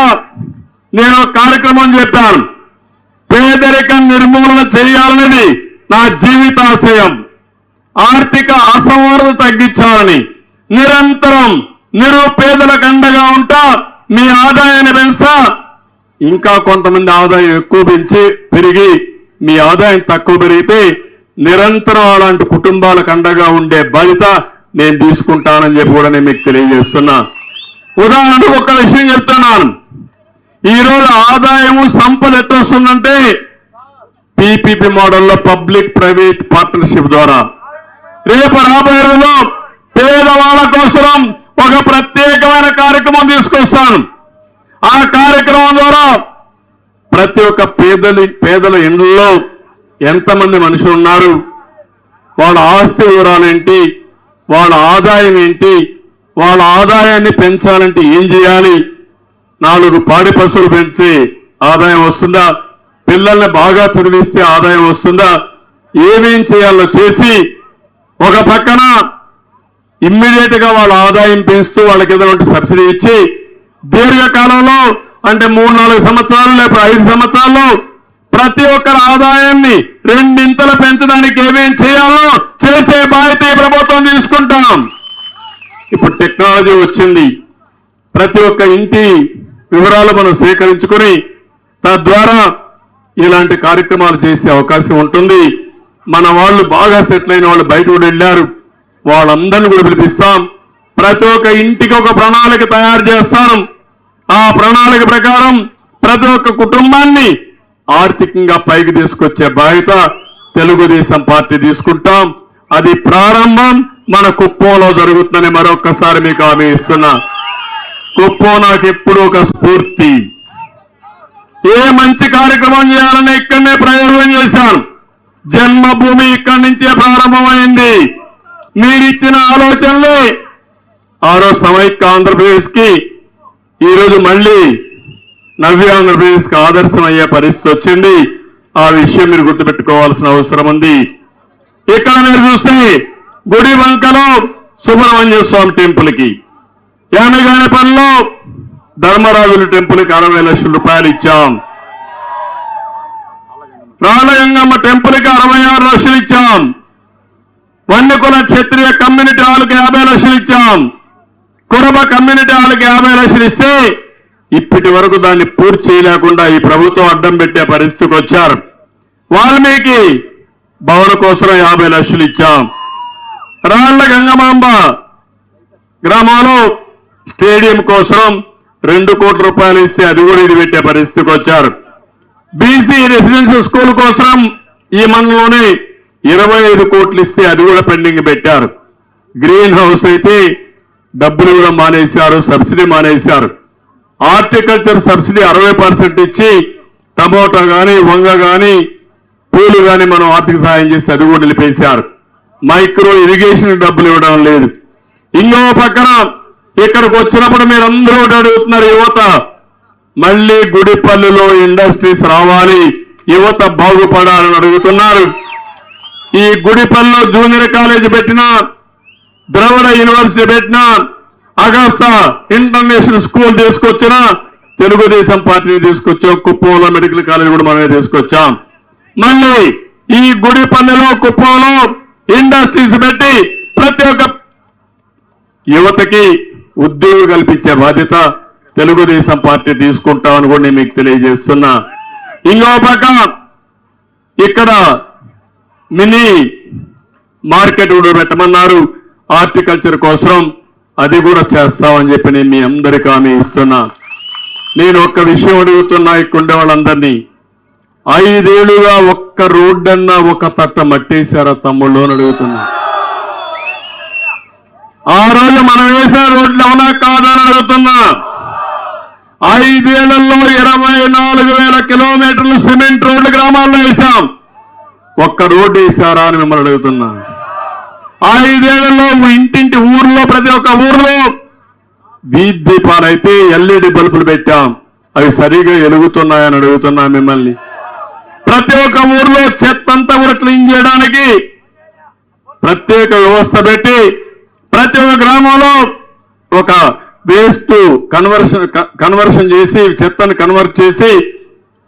నేను కార్యక్రమం చెప్పాను, పేదరికం నిర్మూలన చేయాలనేది నా జీవితాశయం. ఆర్థిక అసమానత తగ్గించాలని, నిరంతరం నిరుపేదలకు అండగా ఉంటా, మీ ఆదాయాన్ని పెంచా. ఇంకా కొంతమంది ఆదాయం ఎక్కువ పెరిగి మీ ఆదాయం తక్కువ పెరిగితే నిరంతరం అలాంటి కుటుంబాలకు అండగా ఉండే బాధ్యత నేను తీసుకుంటానని చెప్పి కూడా నేను మీకు తెలియజేస్తున్నా. ఉదాహరణకు ఒక విషయం చెప్తున్నాను, ఈరోజు ఆదాయము సంపద ఎట్లా వస్తుందంటే పీపీపీ మోడల్లో పబ్లిక్ ప్రైవేట్ పార్ట్నర్షిప్ ద్వారా. రేపు రాబోయే రోజుల్లో పేదవాళ్ళ కోసం ఒక ప్రత్యేకమైన కార్యక్రమం తీసుకొస్తాను. ఆ కార్యక్రమం ద్వారా ప్రతి ఒక్క పేదల ఇండ్లలో ఎంతమంది మనుషులు ఉన్నారు, వాళ్ళ ఆస్తి వివరాలేంటి, వాళ్ళ ఆదాయం ఏంటి, వాళ్ళ ఆదాయాన్ని పెంచాలంటే ఏం చేయాలి, 4 పాడి పశువులు పెంచితే ఆదాయం వస్తుందా, పిల్లల్ని బాగా చదివిస్తే ఆదాయం వస్తుందా, ఏమేం చేయాలో చేసి ఒక పక్కన ఇమ్మీడియట్ గా వాళ్ళ ఆదాయం పెంచుతూ వాళ్ళకి ఏదైనా సబ్సిడీ ఇచ్చి దీర్ఘకాలంలో అంటే 3-4 సంవత్సరాలు లేకపోతే 5 సంవత్సరాల్లో ప్రతి ఒక్కరి ఆదాయాన్ని రెండింతలు పెంచడానికి ఏమేం చేయాలో చేసే బాధ్యత ఈ ప్రభుత్వం తీసుకుంటాం. ఇప్పుడు టెక్నాలజీ వచ్చింది. ప్రతి ఒక్క ఇంటి వివరాలు మనం సేకరించుకొని తద్వారా ఇలాంటి కార్యక్రమాలు చేసే అవకాశం ఉంటుంది. మన వాళ్ళు బాగా సెటిల్ అయిన వాళ్ళు బయట కూడా వెళ్ళారు, వాళ్ళందరినీ కూడా పిలిపిస్తాం. ప్రతి ఒక్క ఇంటికి ఒక ప్రణాళిక తయారు చేస్తాం. ఆ ప్రణాళిక ప్రకారం ప్రతి ఒక్క కుటుంబాన్ని ఆర్థికంగా పైకి తీసుకొచ్చే బాధ్యత తెలుగుదేశం పార్టీ తీసుకుంటాం. అది ప్రారంభం మన కుప్పంలో జరుగుతుందని మరొక్కసారి మీకు హామీ ఇస్తున్నా. కుప్పం నాకు ఎప్పుడు ఒక స్ఫూర్తి. ఏ మంచి కార్యక్రమం చేయాలని ఇక్కడనే ప్రయోగం చేశాను. జన్మభూమి ఇక్కడి నుంచే ప్రారంభమైంది. మీరిచ్చిన ఆలోచనలే ఆ రోజు సమైక్య ఆంధ్రప్రదేశ్ కి ఈరోజు మళ్ళీ నవ్య ఆంధ్రప్రదేశ్ కి ఆదర్శం అయ్యే పరిస్థితి వచ్చింది. ఆ విషయం మీరు గుర్తుపెట్టుకోవాల్సిన అవసరం ఉంది. ఇక్కడ మీరు చూస్తే గుడివంకలో సుబ్రహ్మణ్య స్వామి టెంపుల్ కి, యానగానేపల్లిలో ధర్మరాజుల టెంపుల్ కి 60 లక్షల రూపాయలు ఇచ్చాం. రాళ్ళగంగమ్మ టెంపుల్ కి 66 లక్షలు ఇచ్చాం. వన్యకుల క్షత్రియ కమ్యూనిటీ హాల్కి 50 లక్షలు ఇచ్చాం. కురబ కమ్యూనిటీ హాల్కి 50 లక్షలు ఇస్తే ఇప్పటి వరకు దాన్ని పూర్తి చేయలేకుండా ఈ ప్రభుత్వం అడ్డం పెట్టే పరిస్థితికి వచ్చారు. వాల్మీకి భవన కోసం 50 లక్షలు ఇచ్చాం. రాళ్ల గంగమాంబ గ్రామంలో స్టేడియం కోసం 2 కోట్ల రూపాయలు ఇస్తే అది కూడా ఇది పెట్టే పరిస్థితికి వచ్చారు. బీసీ రెసిడెన్షియల్ స్కూల్ కోసం ఈ మండలంలోనే 25 కోట్లు ఇస్తే అది కూడా పెండింగ్ పెట్టారు. గ్రీన్ హౌస్ అయితే డబ్బులు కూడా మానేశారు, సబ్సిడీ మానేశారు. హార్టికల్చర్ సబ్సిడీ 60% ఇచ్చి టమోటా గాని, వంగ గాని, పూలు గాని మనం ఆర్థిక సహాయం చేసి అది కూడా నిలిపేశారు. మైక్రో ఇరిగేషన్ డబ్బులు ఇవ్వడం లేదు. ఇంకో పక్కన ఇక్కడికి వచ్చినప్పుడు మీరందరూ అడుగుతున్నారు, యువత మళ్లీ గుడిపల్లిలో ఇండస్ట్రీస్ రావాలి, యువత బాగుపడాలని అడుగుతున్నారు. ఈ గుడిపల్లిలో జూనియర్ కాలేజీ పెట్టినా, ద్రవిడ యూనివర్సిటీ పెట్టినా, అగస్తా ఇంటర్నేషనల్ స్కూల్ తీసుకొచ్చినా తెలుగుదేశం పార్టీని తీసుకొచ్చాం. కుప్పంలో మెడికల్ కాలేజ్ కూడా మనమే తీసుకొచ్చాం. మళ్ళీ ఈ గుడిపల్లిలో కుప్పంలో ఇండస్ట్రీస్ పెట్టి ప్రతి ఒక్క యువతకి ఉద్యోగం కల్పించే బాధ్యత తెలుగుదేశం పార్టీ తీసుకుంటామని కూడా నేను మీకు తెలియజేస్తున్నా. ఇంకో పక్క ఇక్కడ మినీ మార్కెట్ కూడా పెట్టమన్నారు హార్టికల్చర్ కోసం, అది కూడా చేస్తామని చెప్పి నేను మీ అందరికీ హామీ ఇస్తున్నా. నేను ఒక్క విషయం అడుగుతున్నా ఇక్కడ వాళ్ళందరినీ, 5 ఏళ్లుగా ఒక్క రోడ్డన్నా ఒక తట్ట మట్టేశారా తమ్ముళ్ళు అని అడుగుతున్నా. ఆ రోజు మనం వేసే రోడ్లు అవునా కాదా అని అడుగుతున్నా. 5 ఏళ్లలో 24,000 కిలోమీటర్లు సిమెంట్ రోడ్లు గ్రామాల్లో వేశాం. ఒక్క రోడ్డు వేశారా అని మిమ్మల్ని అడుగుతున్నా. 5 ఏళ్లలో ఇంటింటి ఊర్లో ప్రతి ఒక్క ఊర్లో వీధి దీపాలైతే ఎల్ఈడి బల్బులు పెట్టాం. అవి సరిగా వెలుగుతున్నాయని అడుగుతున్నా మిమ్మల్ని. ప్రతి ఒక్క ఊర్లో చెత్త అంతా కూడా క్లీన్ చేయడానికి ప్రత్యేక వ్యవస్థ పెట్టి ప్రతి ఒక్క గ్రామంలో ఒక వేస్ట్ కన్వర్షన్ చేసి చెత్తను కన్వర్ట్ చేసి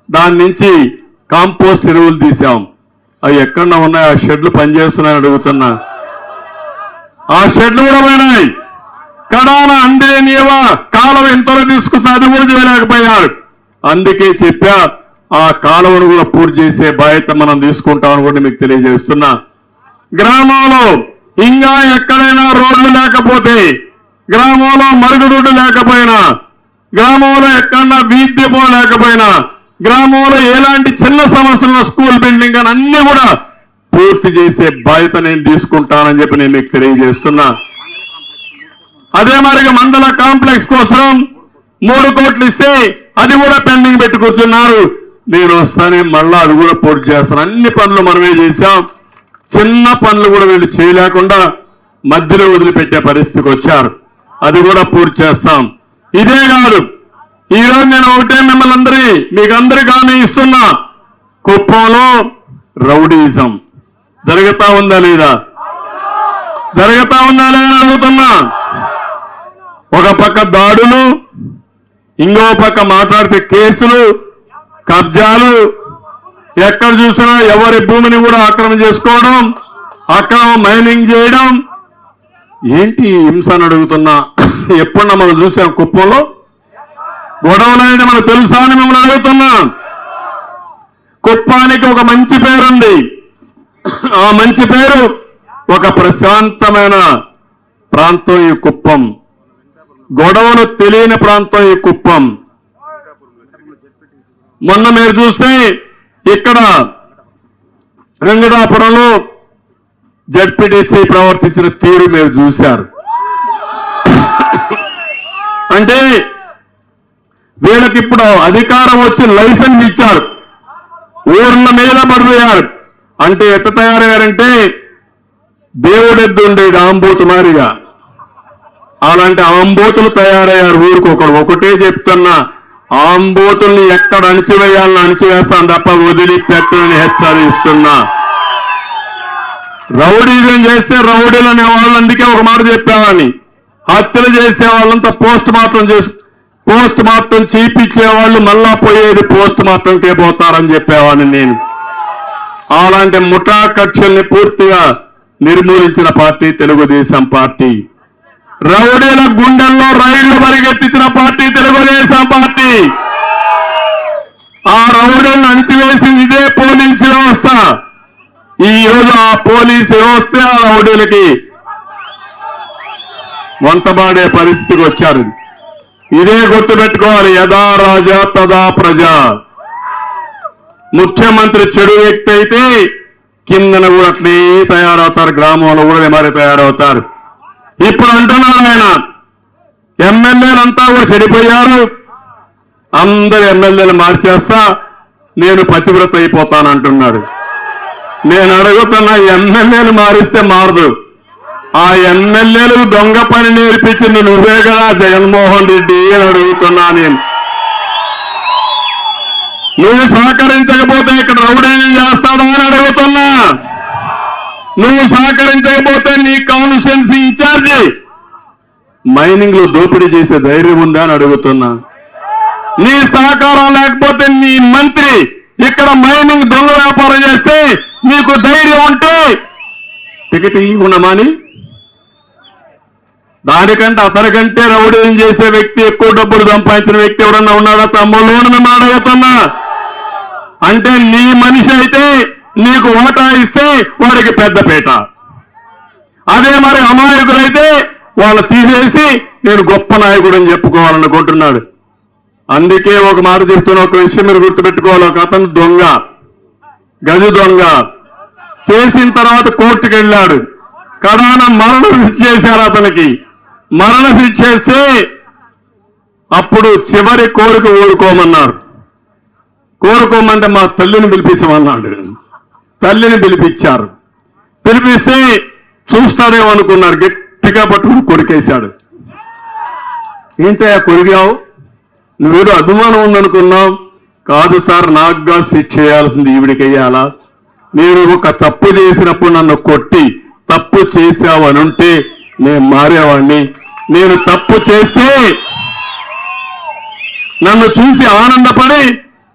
దాని నుంచి కాంపోస్ట్ ఎరువులు తీసాం. అవి ఎక్కడన్నా ఉన్నాయి, ఆ షెడ్లు పనిచేస్తున్నాయని అడుగుతున్నా. ఆ షెడ్లు కూడా పోయినాయి. కడాన అందేనియవా కాలువ ఎంతలో తీసుకొస్తే అది కూడా చేయలేకపోయారు. అందుకే చెప్పా ఆ కాలువను కూడా పూర్తి చేసే బాధ్యత మనం తీసుకుంటామని కూడా మీకు తెలియజేస్తున్నా. గ్రామంలో ఇంకా ఎక్కడైనా రోడ్లు లేకపోతే, గ్రామంలో మరుగుదొడ్డు లేకపోయినా, గ్రామంలో ఎక్కడన్నా వీధి దీపం లేకపోయినా, గ్రామంలో ఎలాంటి చిన్న సమస్యలు స్కూల్ బిల్డింగ్ అని అన్ని కూడా పూర్తి చేసే బాధ్యత నేను తీసుకుంటానని చెప్పి నేను మీకు తెలియజేస్తున్నా. అదే మరిగా మండల కాంప్లెక్స్ కోసం 3 కోట్లు ఇస్తే అది కూడా పెండింగ్ పెట్టి కూర్చున్నారు. నేను వస్తానే మళ్ళా అది కూడా పూర్తి చేస్తాను. అన్ని పనులు మనమే చేశాం. చిన్న పనులు కూడా వీళ్ళు చేయలేకుండా మధ్యలో వదిలిపెట్టే పరిస్థితికి వచ్చారు. అది కూడా పూర్తి చేస్తాం. ఇదే కాదు, ఈరోజు నేను ఒకటే మిమ్మల్ని మీకందరికీ హామీ ఇస్తున్నా. కుప్పంలో రౌడీజం జరుగుతా ఉందా లేదా? జరుగుతా ఉందా లేదా అడుగుతున్నా. ఒక పక్క దాడులు, ఇంకో పక్క మాట్లాడితే కేసులు, కబ్జాలు, ఎక్కడ చూసినా ఎవరి భూమిని కూడా ఆక్రమణ చేసుకోవడం, అక్రమ మైనింగ్ చేయడం. ఏంటి హింస అని అడుగుతున్నా. ఎప్పుడన్నా మనం చూసాం కుప్పంలో గొడవలు అనేది మనకు తెలుసా అని మిమ్మల్ని అడుగుతున్నా. కుప్పానికి ఒక మంచి పేరుంది. ఆ మంచి పేరు ఒక ప్రశాంతమైన ప్రాంతం ఈ కుప్పం. గొడవలు తెలియని ప్రాంతం ఈ కుప్పం. మొన్న మీరు చూస్తే ఇక్కడ వెంకటాపురంలో జడ్పీటీసీ ప్రవర్తించిన తీరు మీరు చూశారు. అంటే వీళ్ళకి ఇప్పుడు అధికారం వచ్చి లైసెన్స్ ఇచ్చారు, ఊర్ల మీద పడిపోయారు. అంటే ఎట్ట తయారయ్యారంటే దేవుడెద్దు ఉండేది ఆంబోతు మారిగా, అలాంటి ఆంబోతులు తయారయ్యారు. ఊరికి ఒకటే చెప్తున్నా, ఆంబోతుల్ని ఎక్కడ అణిచివేయాలని అణిచివేస్తాను తప్ప వదిలిపెట్టని హెచ్చరిస్తున్నా. రౌడీజం చేస్తే రౌడీలు అనే వాళ్ళు, అందుకే ఒక మాట చెప్పావని, హత్యలు చేసే వాళ్ళంతా పోస్ట్ మార్టం చేయించే వాళ్ళు మళ్ళా పోయేది పోస్ట్ మార్టంకే పోతారని చెప్పేవాడిని నేను. అలాంటి ముఠా కక్షల్ని పూర్తిగా నిర్మూలించిన పార్టీ తెలుగుదేశం పార్టీ. రౌడీల గుండెల్లో రైళ్లు పరిగెత్తించిన పార్టీ తెలుగుదేశం పార్టీ. ఆ రౌడీలను అణిచివేసింది ఇదే పోలీసు వ్యవస్థ. ఈ రోజు ఆ పోలీసు వ్యవస్థ ఆ రౌడీలకి వంతబాడే పరిస్థితికి వచ్చారు. ఇదే గుర్తుపెట్టుకోవాలి. యథా రాజా తదా ప్రజ. ముఖ్యమంత్రి చెడు వ్యక్తి అయితే కిందన కూడా అట్లే తయారవుతారు, గ్రామంలో కూడా మరి తయారవుతారు. ఇప్పుడు అంటున్నారు ఆయన, ఎమ్మెల్యేలంతా కూడా చెడిపోయారు, అందరు ఎమ్మెల్యేలు మార్చేస్తా, నేను పతివ్రత అయిపోతానంటున్నాడు. నేను అడుగుతున్నా, ఎమ్మెల్యేలు మారిస్తే మారదు. ఆ ఎమ్మెల్యేలు దొంగ పని నేర్పించింది నువ్వే కదా జగన్మోహన్ రెడ్డి అని అడుగుతున్నా నేను. నువ్వు సహకరించకపోతే ఇక్కడ రౌడీని చేస్తాడా అని అడుగుతున్నా. నువ్వు సహకరించకపోతే నీ కాన్స్టిట్యుయెన్సీ ఇన్ఛార్జి మైనింగ్ లో దోపిడీ చేసే ధైర్యం ఉందా అని అడుగుతున్నా. నీ సహకారం లేకపోతే నీ మంత్రి ఇక్కడ మైనింగ్ దొంగ వ్యాపారం చేస్తే నీకు ధైర్యం ఉంటే టికెట్ ఇవ్వమని, దానికంటే అతనికంటే రౌడీని చేసే వ్యక్తి, ఎక్కువ డబ్బులు సంపాదించిన వ్యక్తి ఎవరన్నా ఉన్నాడా తమ్ముళ్ళు అని మేము అడుగుతున్నా. అంటే నీ మనిషి అయితే నీకు ఓటా ఇస్తే వాడికి పెద్దపీట, అదే మరి అమాయకులైతే వాళ్ళు తీసేసి నేను గొప్ప నాయకుడు అని చెప్పుకోవాలనుకుంటున్నాడు. అందుకే ఒక మాట చెప్తున్న ఒక విషయం మీరు గుర్తుపెట్టుకోవాలి. ఒక అతను దొంగ, గది దొంగ చేసిన తర్వాత కోర్టుకు వెళ్ళాడు. కడాన మరణ శిక్ష చేశారు అతనికి. మరణ శిక్ష చేస్తే అప్పుడు చివరి కోరిక ఊరుకోమన్నారు. కోరుకోమంటే మా తల్లిని పిలిపించమన్నాడు. తల్లిని పిలిపించారు. పిలిపిస్తే చూస్తాడేమో అనుకున్నారు, గట్టిగా పట్టుకుని కొరికేశాడు. ఏంటయ్యా కొరిగావు, నువ్వేదో అభిమానం ఉందనుకున్నావు. కాదు సార్, నాకుగా శిక్ష చేయాల్సింది ఈవిడికి వెయ్యాలా? నేను ఒక తప్పు చేసినప్పుడు నన్ను కొట్టి తప్పు చేశావనుంటే నేను మారేవాడిని. నేను తప్పు చేస్తే నన్ను చూసి ఆనందపడి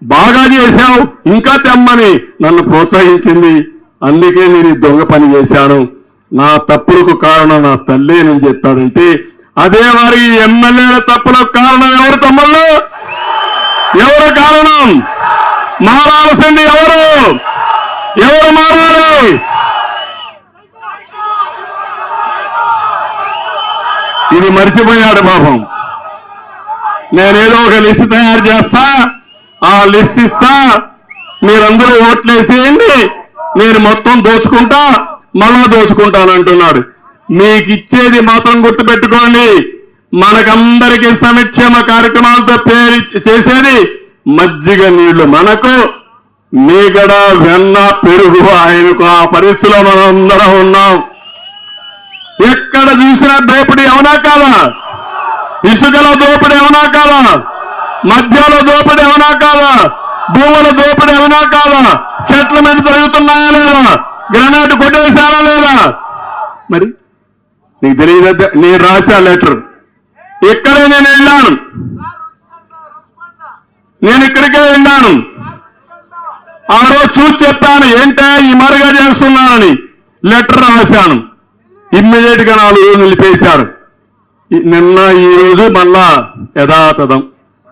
బాగా చేశావు ఇంకా తెమ్మని నన్ను ప్రోత్సహించింది. అందుకే నేను ఈ దొంగ పని చేశాను. నా తప్పులకు కారణం నా తల్లే అని చెప్పాడంటే, అదే మరి ఎమ్మెల్యేల తప్పులకు కారణం ఎవరు తమ్ముళ్ళు? ఎవరు కారణం? మారాల్సింది ఎవరు? ఎవరు మారాలి? ఇది మర్చిపోయాడు పాపం. నేనేదో ఒక లిస్టు తయారు చేస్తా, ఆ లిస్ట్ ఇస్తా, మీరందరూ ఓట్లేసేయండి, నేను మొత్తం దోచుకుంటా, మళ్ళా దోచుకుంటానంటున్నాడు. మీకు ఇచ్చేది మాత్రం గుర్తుపెట్టుకోండి, మనకందరికీ సంక్షేమ కార్యక్రమాలతో చేసేది మజ్జిగ నీళ్లు మనకు, మీగడ వెన్న పెరుగు ఆయనకు. ఆ పరిస్థితిలో మనం అందరం ఉన్నాం. ఎక్కడ చూసినా దోపిడీ అవునా కాదా? ఇసుకల దోపిడీ అవునా కాదా? మద్యాల దోపిడీ అవునా కాదా? భూముల దోపిడీ అవునా కాదా? సెటిల్మెంట్ జరుగుతున్నాయా లేదా? గ్రానైట్ కొట్టేశారా లేదా? మరి నీకు తెలియదు. నేను రాశా లెటర్, ఇక్కడే నేను వెళ్ళాను, నేను ఇక్కడికే వెళ్ళాను. ఆ రోజు చూసి చెప్పాను, ఏంటో ఈ మరుగా చేస్తున్నానని లెటర్ రాశాను. ఇమ్మీడియట్ గా 4 రోజులు నిలిపేశారు. నిన్న ఈ రోజు మళ్ళా యథాతథం.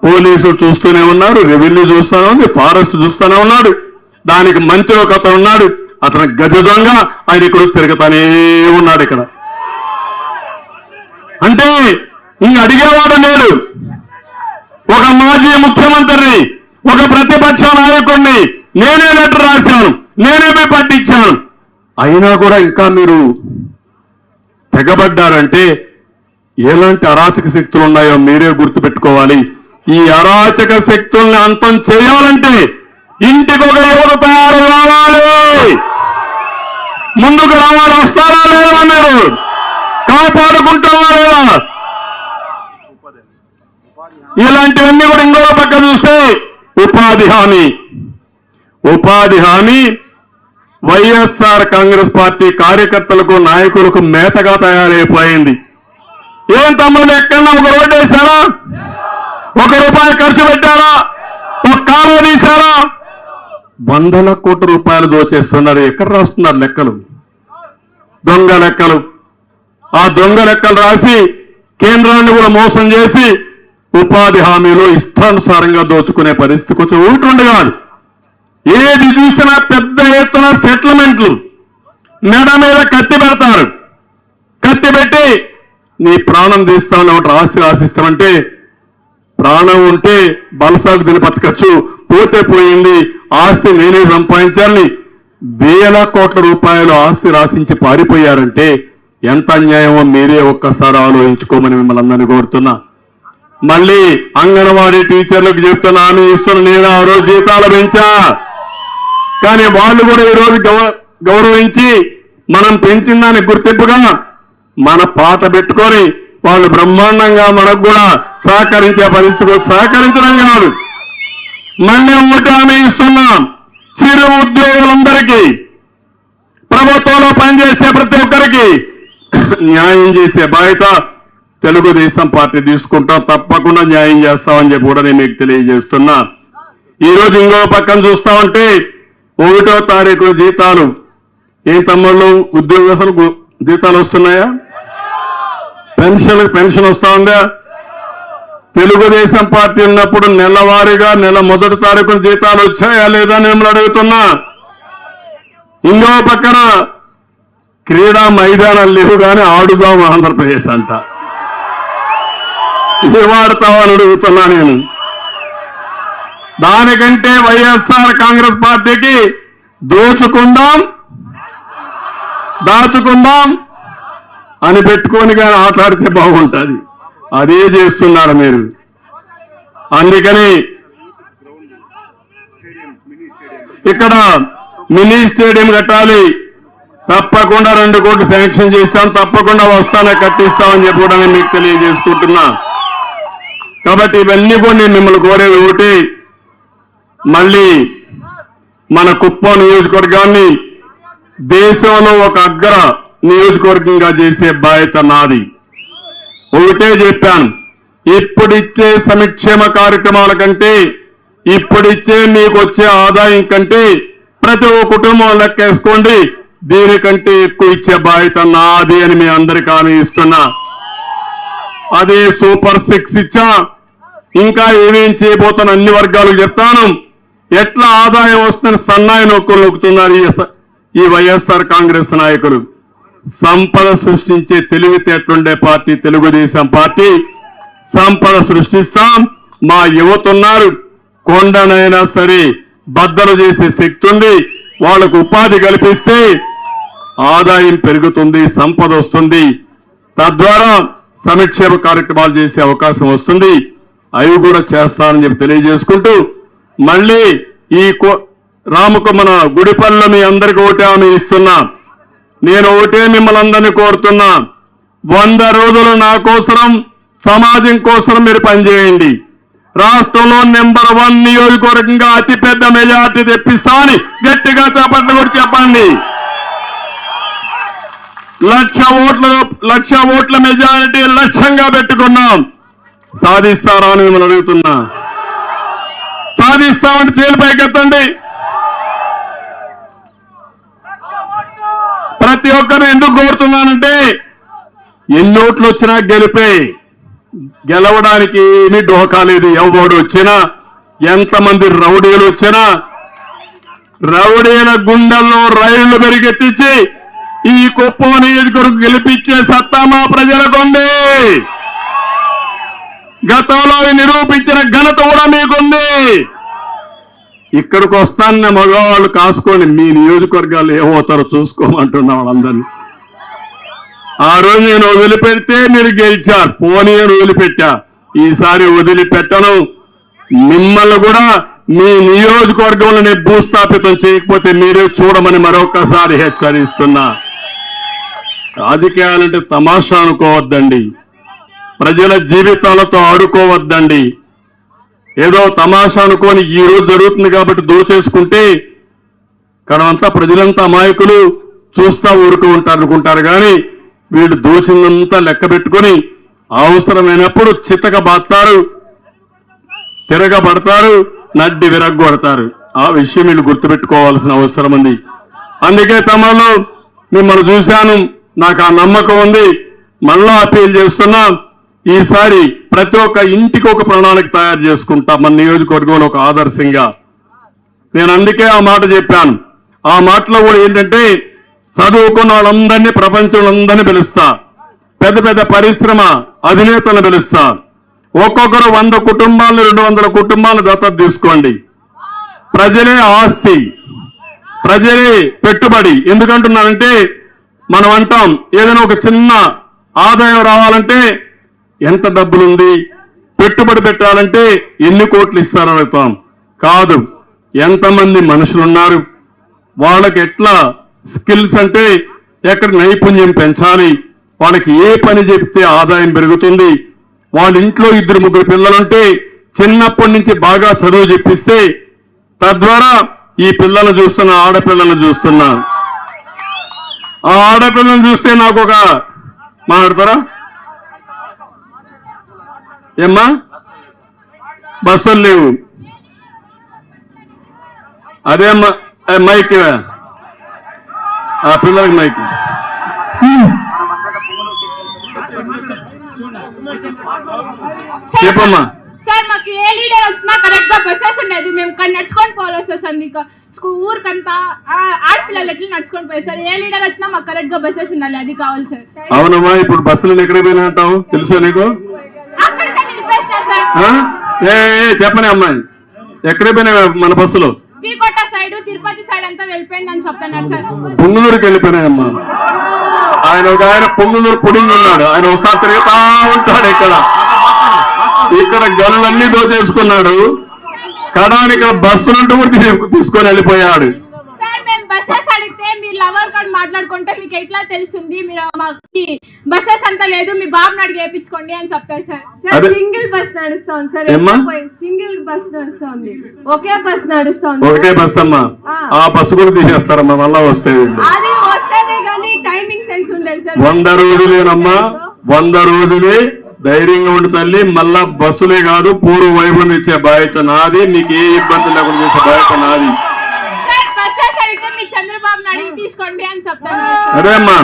పోలీసులు చూస్తూనే ఉన్నారు, రెవెన్యూ చూస్తూనే ఉంది, ఫారెస్ట్ చూస్తూనే ఉన్నాడు. దానికి మంత్రి ఒక అతను ఉన్నాడు, అతను గజ దొంగ, ఆయన ఇక్కడ తిరుగుతానే ఉన్నాడు. ఇక్కడ అంటే ఇంక అడిగేవాడు లేడు. ఒక మాజీ ముఖ్యమంత్రిని, ఒక ప్రతిపక్ష నాయకుడిని నేనే లెటర్ రాశాను, నేనే పోయి పట్టించాను. అయినా కూడా ఇంకా మీరు తెగబడ్డారంటే ఎలాంటి అరాచక శక్తులు ఉన్నాయో మీరే గుర్తుపెట్టుకోవాలి. ఈ అరాచక శక్తుల్ని అంతం చేయాలంటే ఇంటికి ఒక యువత తయారు కావాలి. ముందుకు రావాలి. వస్తారా లేదా? మీరు కాపాడుకుంటారా లేదా? ఇలాంటివన్నీ కూడా ఇంకో పక్క చూస్తే ఉపాధి హామీ వైఎస్ఆర్ కాంగ్రెస్ పార్టీ కార్యకర్తలకు, నాయకులకు మేతగా తయారైపోయింది. ఏం తమ్ముడు, ఎక్కడన్నా ఒక రోడ్డు వేశారా? 1 రూపాయి ఖర్చు పెట్టారా? ఒక కాలువ తీశారా? 100 కోట్ల రూపాయలు దోచేస్తున్నారు. ఎక్కడ రాస్తున్నారు లెక్కలు? దొంగ లెక్కలు. ఆ దొంగ లెక్కలు రాసి కేంద్రాన్ని కూడా మోసం చేసి ఉపాధి హామీలో ఇష్టానుసారంగా దోచుకునే పరిస్థితి కొంచెం ఊటుండే కాదు. ఏది చూసినా పెద్ద ఎత్తున సెటిల్మెంట్లు, మెడ మీద కత్తి పెడతారు. కత్తి పెట్టి నీ ప్రాణం తీస్తామని ఒకటి రాసిస్తామంటే, ప్రాణం ఉంటే బలసాగు తిని బతకచ్చు, పోతే పోయింది, ఆస్తి నేనే సంపాదించాలని 1,000 కోట్ల రూపాయలు ఆస్తి రాసించి పారిపోయారంటే ఎంత అన్యాయమో మీరే ఒక్కసారి ఆలోచించుకోమని మిమ్మల్ని అందరినీ కోరుతున్నా. మళ్ళీ అంగన్వాడీ టీచర్లకు చెప్తున్నా, హామీ ఇస్తున్నా, నేను ఆ రోజు జీతాలు పెంచా. కానీ వాళ్ళు కూడా ఈరోజు గౌరవించి మనం పెంచిన దానికి గుర్తింపుగా మన పాట పెట్టుకొని వాళ్ళు బ్రహ్మాండంగా మనకు కూడా సహకరించే పరిస్థితి. సహకరించడం కాదు, మళ్ళీ ఒకటి హామీ ఇస్తున్నాం. చిరు ఉద్యోగులందరికీ, ప్రభుత్వంలో పనిచేసే ప్రతి ఒక్కరికి న్యాయం చేసే బాధ్యత తెలుగుదేశం పార్టీ తీసుకుంటాం. తప్పకుండా న్యాయం చేస్తామని చెప్పి కూడా నేను మీకు తెలియజేస్తున్నా. ఈరోజు ఇంకో పక్కన చూస్తా ఉంటే 1వ తారీఖు జీతాలు. ఏం తమ్ముళ్ళు, ఉద్యోగస్తులకు జీతాలు వస్తున్నాయా? పెన్షన్ వస్తా ఉందా? తెలుగుదేశం పార్టీ ఉన్నప్పుడు నెలవారీగా నెల 1వ తారీఖున జీతాలు వచ్చాయా లేదా అని మిమ్మల్ని అడుగుతున్నా. ఇంకో పక్కన క్రీడా మైదానాలు లేవు కానీ ఆడుదాం ఆంధ్రప్రదేశ్ అంట. ఇది వాడతామని అడుగుతున్నా నేను. దానికంటే వైఎస్ఆర్ కాంగ్రెస్ పార్టీకి దాచుకుందాం అని పెట్టుకొని కానీ ఆటాడితే బాగుంటుంది. అదే చేస్తున్నారు మీరు. అందుకని ఇక్కడ మినీ స్టేడియం కట్టాలి. తప్పకుండా 2 కోట్లు శాంక్షన్ చేస్తాం, తప్పకుండా వస్తానే కట్టిస్తామని చెప్పి కూడా నేను మీకు తెలియజేసుకుంటున్నా. కాబట్టి ఇవన్నీ కూడా నేను మిమ్మల్ని కోరేది ఒకటి, మళ్ళీ మన కుప్పం నియోజకవర్గాన్ని దేశంలో ఒక అగ్ర నియోజకవర్గంగా చేసే బాధ్యత నాది. ఒకటే చెప్పాను, ఇప్పుడిచ్చే సంక్షేమ కార్యక్రమాల కంటే, ఇప్పుడిచ్చే మీకు వచ్చే ఆదాయం కంటే ప్రతి ఒక్క కుటుంబం లెక్కేసుకోండి, దీనికంటే ఎక్కువ ఇచ్చే బాధ్యత నాది అని మీ అందరికీ హామీ ఇస్తున్నా. అదే సూపర్ 6 ఇచ్చా. ఇంకా ఏమేం చేయబోతున్నా అన్ని వర్గాలకు చెప్తాను. ఎట్లా ఆదాయం వస్తుందని సన్నాయి నొక్కులు నొక్కుతున్నారు ఈ వైఎస్ఆర్ కాంగ్రెస్ నాయకులు. సంపద సృష్టించే తెలివితేటలుండే పార్టీ తెలుగుదేశం పార్టీ. సంపద సృష్టిస్తాం. మా యువత ఉన్నారు, కొండనైనా సరే బద్దలు చేసే శక్తి ఉంది. వాళ్లకు ఉపాధి కల్పిస్తే ఆదాయం పెరుగుతుంది, సంపద వస్తుంది. తద్వారా సంక్షేమ కార్యక్రమాలు చేసే అవకాశం వస్తుంది. అవి కూడా చేస్తానని చెప్పి తెలియజేసుకుంటూ, మళ్ళీ ఈ రాముకు మన గుడిపల్లిలో మీ అందరికీ ఒకటే హామీ ఇస్తున్నా. నేను ఒకటే మిమ్మల్ని అందరినీ కోరుతున్నా, 100 రోజులు నా కోసం, సమాజం కోసం మీరు పనిచేయండి. రాష్ట్రంలో నెంబర్ 1 నియోజకవర్గంగా అతిపెద్ద మెజార్టీ తెప్పిస్తామని గట్టిగా చప్పట్లు కూడా చెప్పండి. 1,00,000 ఓట్ల మెజారిటీ లక్ష్యంగా పెట్టుకున్నాం. సాధిస్తారా అని మిమ్మల్ని అడుగుతున్నా. సాధిస్తామని చేలిపైకెత్తండి. ఒక్కరిని ఎందుకు కోరుతున్నానంటే ఎన్ని ఓట్లు వచ్చినా గెలిపే, గెలవడానికి ఏమీ డోకా లేదు. ఎవడు వచ్చినా, ఎంతమంది రౌడీలు వచ్చినా, రౌడీల గుండెల్లో రైళ్లు పెరిగెత్తించి ఈ కుప్పం నియోజకవర్గం గెలిపించే సత్తా మా ప్రజలకుంది. గతంలో నిరూపించిన ఘనత కూడా మీకుంది. ఇక్కడికి వస్తాన్న మగవాళ్ళు కాసుకోండి, మీ నియోజకవర్గాలు ఏమవుతారో చూసుకోమంటున్నా వాళ్ళందరినీ. ఆ రోజు నేను వదిలిపెడితే మీరు గెలిచారు, పోనీ అని వదిలిపెట్టా. ఈసారి వదిలిపెట్టను. మిమ్మల్ని కూడా మీ నియోజకవర్గంలో నేను భూస్థాపితం చేయకపోతే మీరే చూడమని మరొకసారి హెచ్చరిస్తున్నా. రాజకీయాలంటే తమాషా అనుకోవద్దండి, ప్రజల జీవితాలతో ఆడుకోవద్దండి. ఏదో తమాషా అనుకోని ఈ రోజు జరుగుతుంది కాబట్టి దోచేసుకుంటే కడమంతా ప్రజలంతా అమాయకులు చూస్తా ఊరుకు ఉంటారు అనుకుంటారు. కానీ వీళ్ళు దోషినంతా లెక్క పెట్టుకుని అవసరమైనప్పుడు చితక బాస్తారు, తిరగబడతారు, నడ్డి విరగ్గొడతారు. ఆ విషయం వీళ్ళు గుర్తుపెట్టుకోవాల్సిన అవసరం ఉంది. అందుకే తమలో మిమ్మల్ని చూశాను, నాకు ఆ నమ్మకం ఉంది. మళ్ళా అప్పీల్ చేస్తున్నా, ఈసారి ప్రతి ఒక్క ఇంటికి ఒక ప్రణాళిక తయారు చేసుకుంటా మన నియోజకవర్గంలో ఒక ఆదర్శంగా. నేను అందుకే ఆ మాట చెప్పాను. ఆ మాటలో కూడా ఏంటంటే చదువుకున్న వాళ్ళందరినీ, ప్రపంచంలో పిలుస్తా, పెద్ద పెద్ద పరిశ్రమ అధినేతలను పిలుస్తా. ఒక్కొక్కరు 100 కుటుంబాలను 200 కుటుంబాలను దత్తత తీసుకోండి. ప్రజలే ఆస్తి, ప్రజలే పెట్టుబడి. ఎందుకంటున్నానంటే మనం అంటాం ఏదైనా ఒక చిన్న ఆదాయం రావాలంటే ఎంత డబ్బులుంది, పెట్టుబడి పెట్టాలంటే ఎన్ని కోట్లు ఇస్తారని అడుగుతాం. కాదు, ఎంతమంది మనుషులున్నారు, వాళ్ళకి ఎట్లా స్కిల్స్ అంటే ఎక్కడ నైపుణ్యం పెంచాలి, వాళ్ళకి ఏ పని చెప్తే ఆదాయం పెరుగుతుంది. వాళ్ళ ఇంట్లో 2-3 పిల్లలుంటే చిన్నప్పటి నుంచి బాగా చదువు చెప్పిస్తే తద్వారా ఈ పిల్లలు చూస్తున్నా, ఆడపిల్లలను చూస్తున్నా. ఆ ఆడపిల్లలను చూస్తే నాకు ఒక మాట్లాడతారా ఏమ్మా, బస్సులు లేవు, అదే మైక్, ఆ పిల్లలకి మైక్ చెప్పమ్మా. సార్ మాకు ఏ లీడర్ వచ్చినా కరెక్ట్ గా బస్సెస్ ఉండేది, మేము నడుచుకొని పోవాలి సార్. సందిక ఊరికంతా ఆడపిల్లలు ఎట్లా నడుచుకొని పోయి సార్. ఏ లీడర్ వచ్చినా మాకు కరెక్ట్ గా బస్సెస్ ఉండాలి, అది కావాలి సార్. అవునమ్మా, ఇప్పుడు బస్సులు ఎక్కడ పోయినా అంటావు తెలుసా నీకు? అక్కడికే నిలిపేసినా సార్. చెప్పని అమ్మాయి, ఎక్కడ పోయినా మన బస్సులు? పీకోట సైడ్, తిరుపతి సైడ్ అంతా వెళ్ళిపోయింది అని చెప్తున్నారు సార్. పొంగులూరుకి వెళ్ళిపోయినాయమ్మా. ఆయన పొంగులూరు పుడింగ్ ఉన్నాడు, ఆయన ఒకసారి తిరుగుతా ఉంటాడు. ఇక్కడ గనులన్నీ దోచేసుకున్నాడు, కడానికి ఇక్కడ బస్సులంటూ తీసుకొని వెళ్ళిపోయాడు. సార్ మేము బస్సెస్ అడిగితే మీరు లవర్ కార్డ్ మాట్లాడుకుంటే మీకు ఎట్లా తెలుస్తుంది, మీరు మాకు బస్సెస్ అంతా లేదు, మీ బాబుని అడిగి వేయించుకోండి అని చెప్తారు సార్. సార్ సింగిల్ బస్ నడుస్తోంది సార్, సింగిల్ బస్ నడుస్తోంది, ఒకే బస్ నడుస్తోంది. ఒకే బస్ అమ్మా, ఆ బస్సు కూడా తీసేస్తారమ్మా మళ్ళా వస్తే. అది వస్తేనే కానీ టైమింగ్ సెన్స్ ఉండదు సార్. 100 రోజులేనమ్మా, 100 రోజులే ధైర్యంగా ఉండి తల్లి. మళ్ళా బస్సులే కాదు, పూర్వ వైభవం ఇచ్చే బాధ్యత నాది, మీకు ఏ ఇబ్బంది లేకుండా చేసే బాధ్యత నాది. తీసుకోండి అని చెప్తాను. అదే అమ్మా,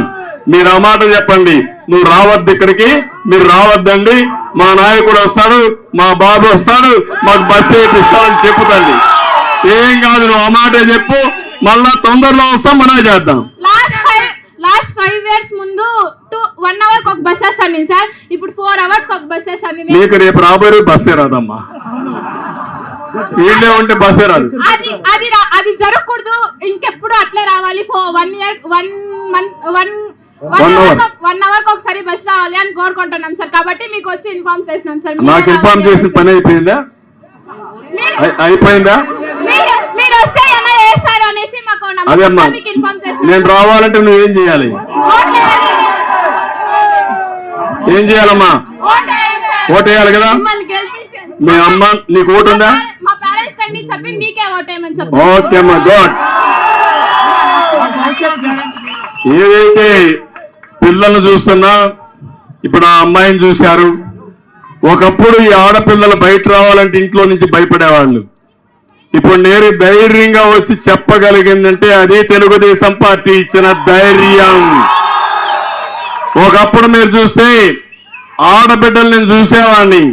మీరు ఆ మాట చెప్పండి. నువ్వు రావద్దు ఇక్కడికి, మీరు రావద్దండి, మా నాయకుడు వస్తాడు, మా బాబు వస్తాడు, మాకు బస్సు వేపిస్తాడని చెప్పుతండి. ఏం కాదు, నువ్వు ఆ మాట చెప్పు, మళ్ళా తొందరలో వస్తాం, మనం చేద్దాం. లాస్ట్ 5 years ముందు 1 hour ఒక బస్ వస్తుంది సార్, ఇప్పుడు 4 hours ఒక బస్ వస్తుంది. నీకు రేపు రాబోయే బస్సే రాదమ్మా, వీళ్ళే ఉంటే బస్సే రాదు. అది జరగకూడదు, ఇంకెప్పుడు అట్లే రావాలి. 1 year 1 month 1 hour ఒకసారి బస్ రావాలి అని కోరుకుంటున్నాం సార్. కాబట్టి మీకు వచ్చి ఇన్ఫార్మ్ చేసినాం సార్. నాకు ఇన్ఫార్మ్ చేసిన పని అయిపోయిందా? అయిపోయిందా? మీరు వస్తే ఏమైనా చేస్తారు అనేసి మాకు అదేమ్మా, ఇన్ఫార్మ్ చేస్తాం. నేను రావాలంటే నువ్వేం చేయాలి? ఏం చేయాలమ్మా? ఓటు వేయాలి కదా. మీ అమ్మ నీకు ఓటు ఉందా? మా పేరెంట్స్ కండి చెప్పి మీకే ఓటు వేయమని చెప్పి. ఓకే అమ్మా, గుడ్. ఏదైతే పిల్లలు చూస్తున్నా, ఇప్పుడు ఆ అమ్మాయిని చూశారు. ఒకప్పుడు ఈ ఆడపిల్లలు బయట రావాలంటే ఇంట్లో నుంచి భయపడేవాళ్ళు. ఇప్పుడు నేను ధైర్యంగా వచ్చి చెప్పగలిగిందంటే అది తెలుగుదేశం పార్టీ ఇచ్చిన ధైర్యం. ఒకప్పుడు మీరు చూస్తే ఆడబిడ్డలు నేను చూసేవాడిని,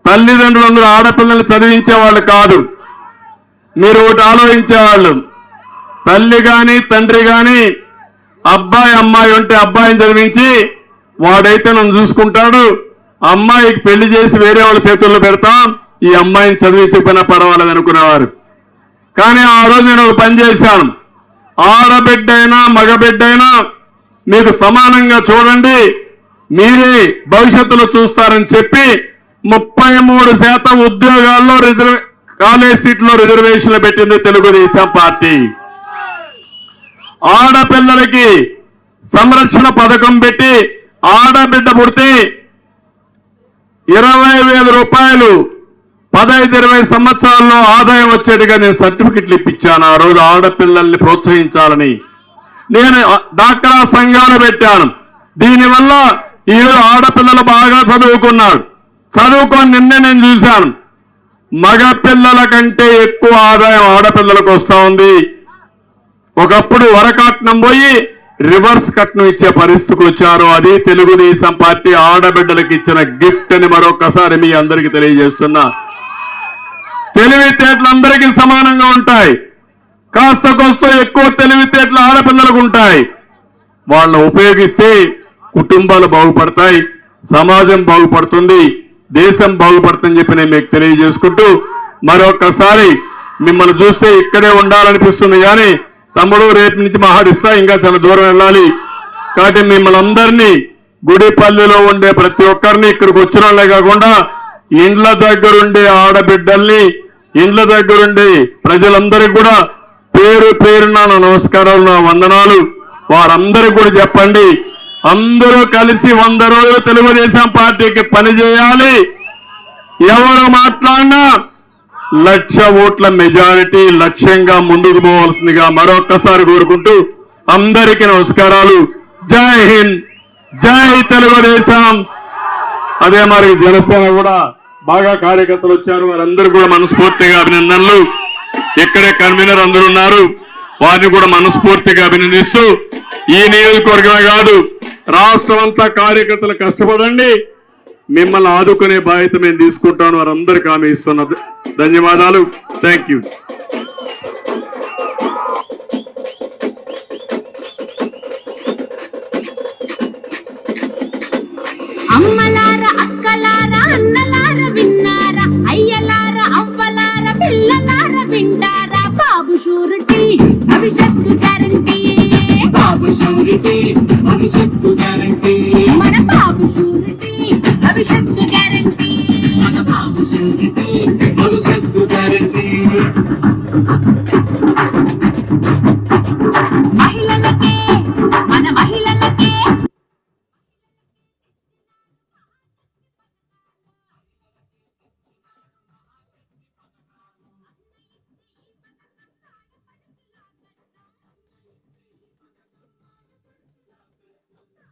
తల్లిదండ్రులందరూ ఆడపిల్లల్ని చదివించేవాళ్ళు కాదు. మీరు ఒకటి ఆలోచించేవాళ్ళు, తల్లి గాని తండ్రి గాని అబ్బాయి అమ్మాయి ఉంటే అబ్బాయిని చదివించి వాడైతే నన్ను చూసుకుంటాడు, అమ్మాయికి పెళ్లి చేసి వేరే వాళ్ళ చేతుల్లో పెడతాం, ఈ అమ్మాయిని చదివించకపోయినా పర్వాలేదు అనుకునేవారు. కానీ ఆ రోజు నేను ఒక పని చేశాను, ఆడబిడ్డైనా మగబిడ్డైనా మీకు సమానంగా చూడండి, మీరే భవిష్యత్తులో చూస్తారని చెప్పి 33% ఉద్యోగాల్లో కాలేజ్ సీట్లో రిజర్వేషన్లు పెట్టింది తెలుగుదేశం పార్టీ. ఆడపిల్లలకి సంరక్షణ పథకం పెట్టి ఆడబిడ్డ పుడితే 20,000 రూపాయలు 15-20 సంవత్సరాల్లో ఆదాయం వచ్చేట్టుగా నేను సర్టిఫికెట్లు ఇప్పించాను. ఆ రోజు ఆడపిల్లల్ని ప్రోత్సహించాలని నేను డాక్రా సంఘాలు పెట్టాను. దీనివల్ల ఈరోజు ఆడపిల్లలు బాగా చదువుకున్నారు. చదువుకొని నిన్నే నేను చూశాను, మగ పిల్లల కంటే ఎక్కువ ఆదాయం ఆడపిల్లలకు వస్తా ఉంది. ఒకప్పుడు వరకట్నం పోయి రివర్స్ కట్నం ఇచ్చే పరిస్థితికి వచ్చారు. అది తెలుగుదేశం పార్టీ ఆడబిడ్డలకు ఇచ్చిన గిఫ్ట్ అని మరొకసారి మీ అందరికీ తెలియజేస్తున్నా. తెలివితేటలు అందరికీ సమానంగా ఉంటాయి, కాస్త కోస్త ఎక్కువ తెలివితేటలు ఆడపిల్లలకు ఉంటాయి. వాళ్ళని ఉపయోగిస్తే కుటుంబాలు బాగుపడతాయి, సమాజం బాగుపడుతుంది, దేశం బాగుపడుతుందని చెప్పి నేను మీకు తెలియజేసుకుంటూ మరొకసారి మిమ్మల్ని చూస్తే ఇక్కడే ఉండాలనిపిస్తుంది. కానీ తమ్ముడు రేపు నుంచి మహాడిస్తా ఇంకా చాలా దూరం వెళ్ళాలి. కాబట్టి మిమ్మల్ని అందరినీ గుడిపల్లిలో ఉండే ప్రతి ఒక్కరిని ఇక్కడికి వచ్చిన వాళ్ళే కాకుండా ఇండ్ల దగ్గరుండే ఆడబిడ్డల్ని, ఇండ్ల దగ్గరుండే ప్రజలందరికీ కూడా పేరు పేరున నా నమస్కారాలు, నా వందనాలు. వారందరికీ కూడా చెప్పండి, అందరూ కలిసి 100 రోజులు తెలుగుదేశం పార్టీకి పనిచేయాలి. ఎవరు మాట్లాడినా 1,00,000 ఓట్ల మెజారిటీ లక్ష్యంగా ముందుకు పోవాల్సిందిగా మరొక్కసారి కోరుకుంటూ అందరికీ నమస్కారాలు. జై హింద్, జై తెలుగుదేశం. అదే మరి జనసేన కూడా బాగా కార్యకర్తలు వచ్చారు, వారందరూ కూడా మనస్ఫూర్తిగా అభినందనలు. ఇక్కడే కన్వీనర్ అందరూ ఉన్నారు, వారిని కూడా మనస్ఫూర్తిగా అభినందిస్తూ ఈ నియోజకవర్గమే కాదు రాష్ట్రం అంతా కార్యకర్తలు కష్టపడండి, మిమ్మల్ని ఆదుకునే బాధ్యత మేము తీసుకుంటాను. వారందరికీ హామీ ఇస్తున్న ధన్యవాదాలు. Thank you. అమ్మలార అక్కలార అన్నలార విన్నారా, అయ్యలార అవ్వలార పిల్లలార వింటారా, బాబు షూరిటీ భవిష్యత్తు గ్యారంటీ, బాబు షూరిటీ భవిష్యత్తు గ్యారంటీ, మన బాబు షూరిటీ భవిష్యత్తు గ్యారంటీ, మన బాబు షూరిటీ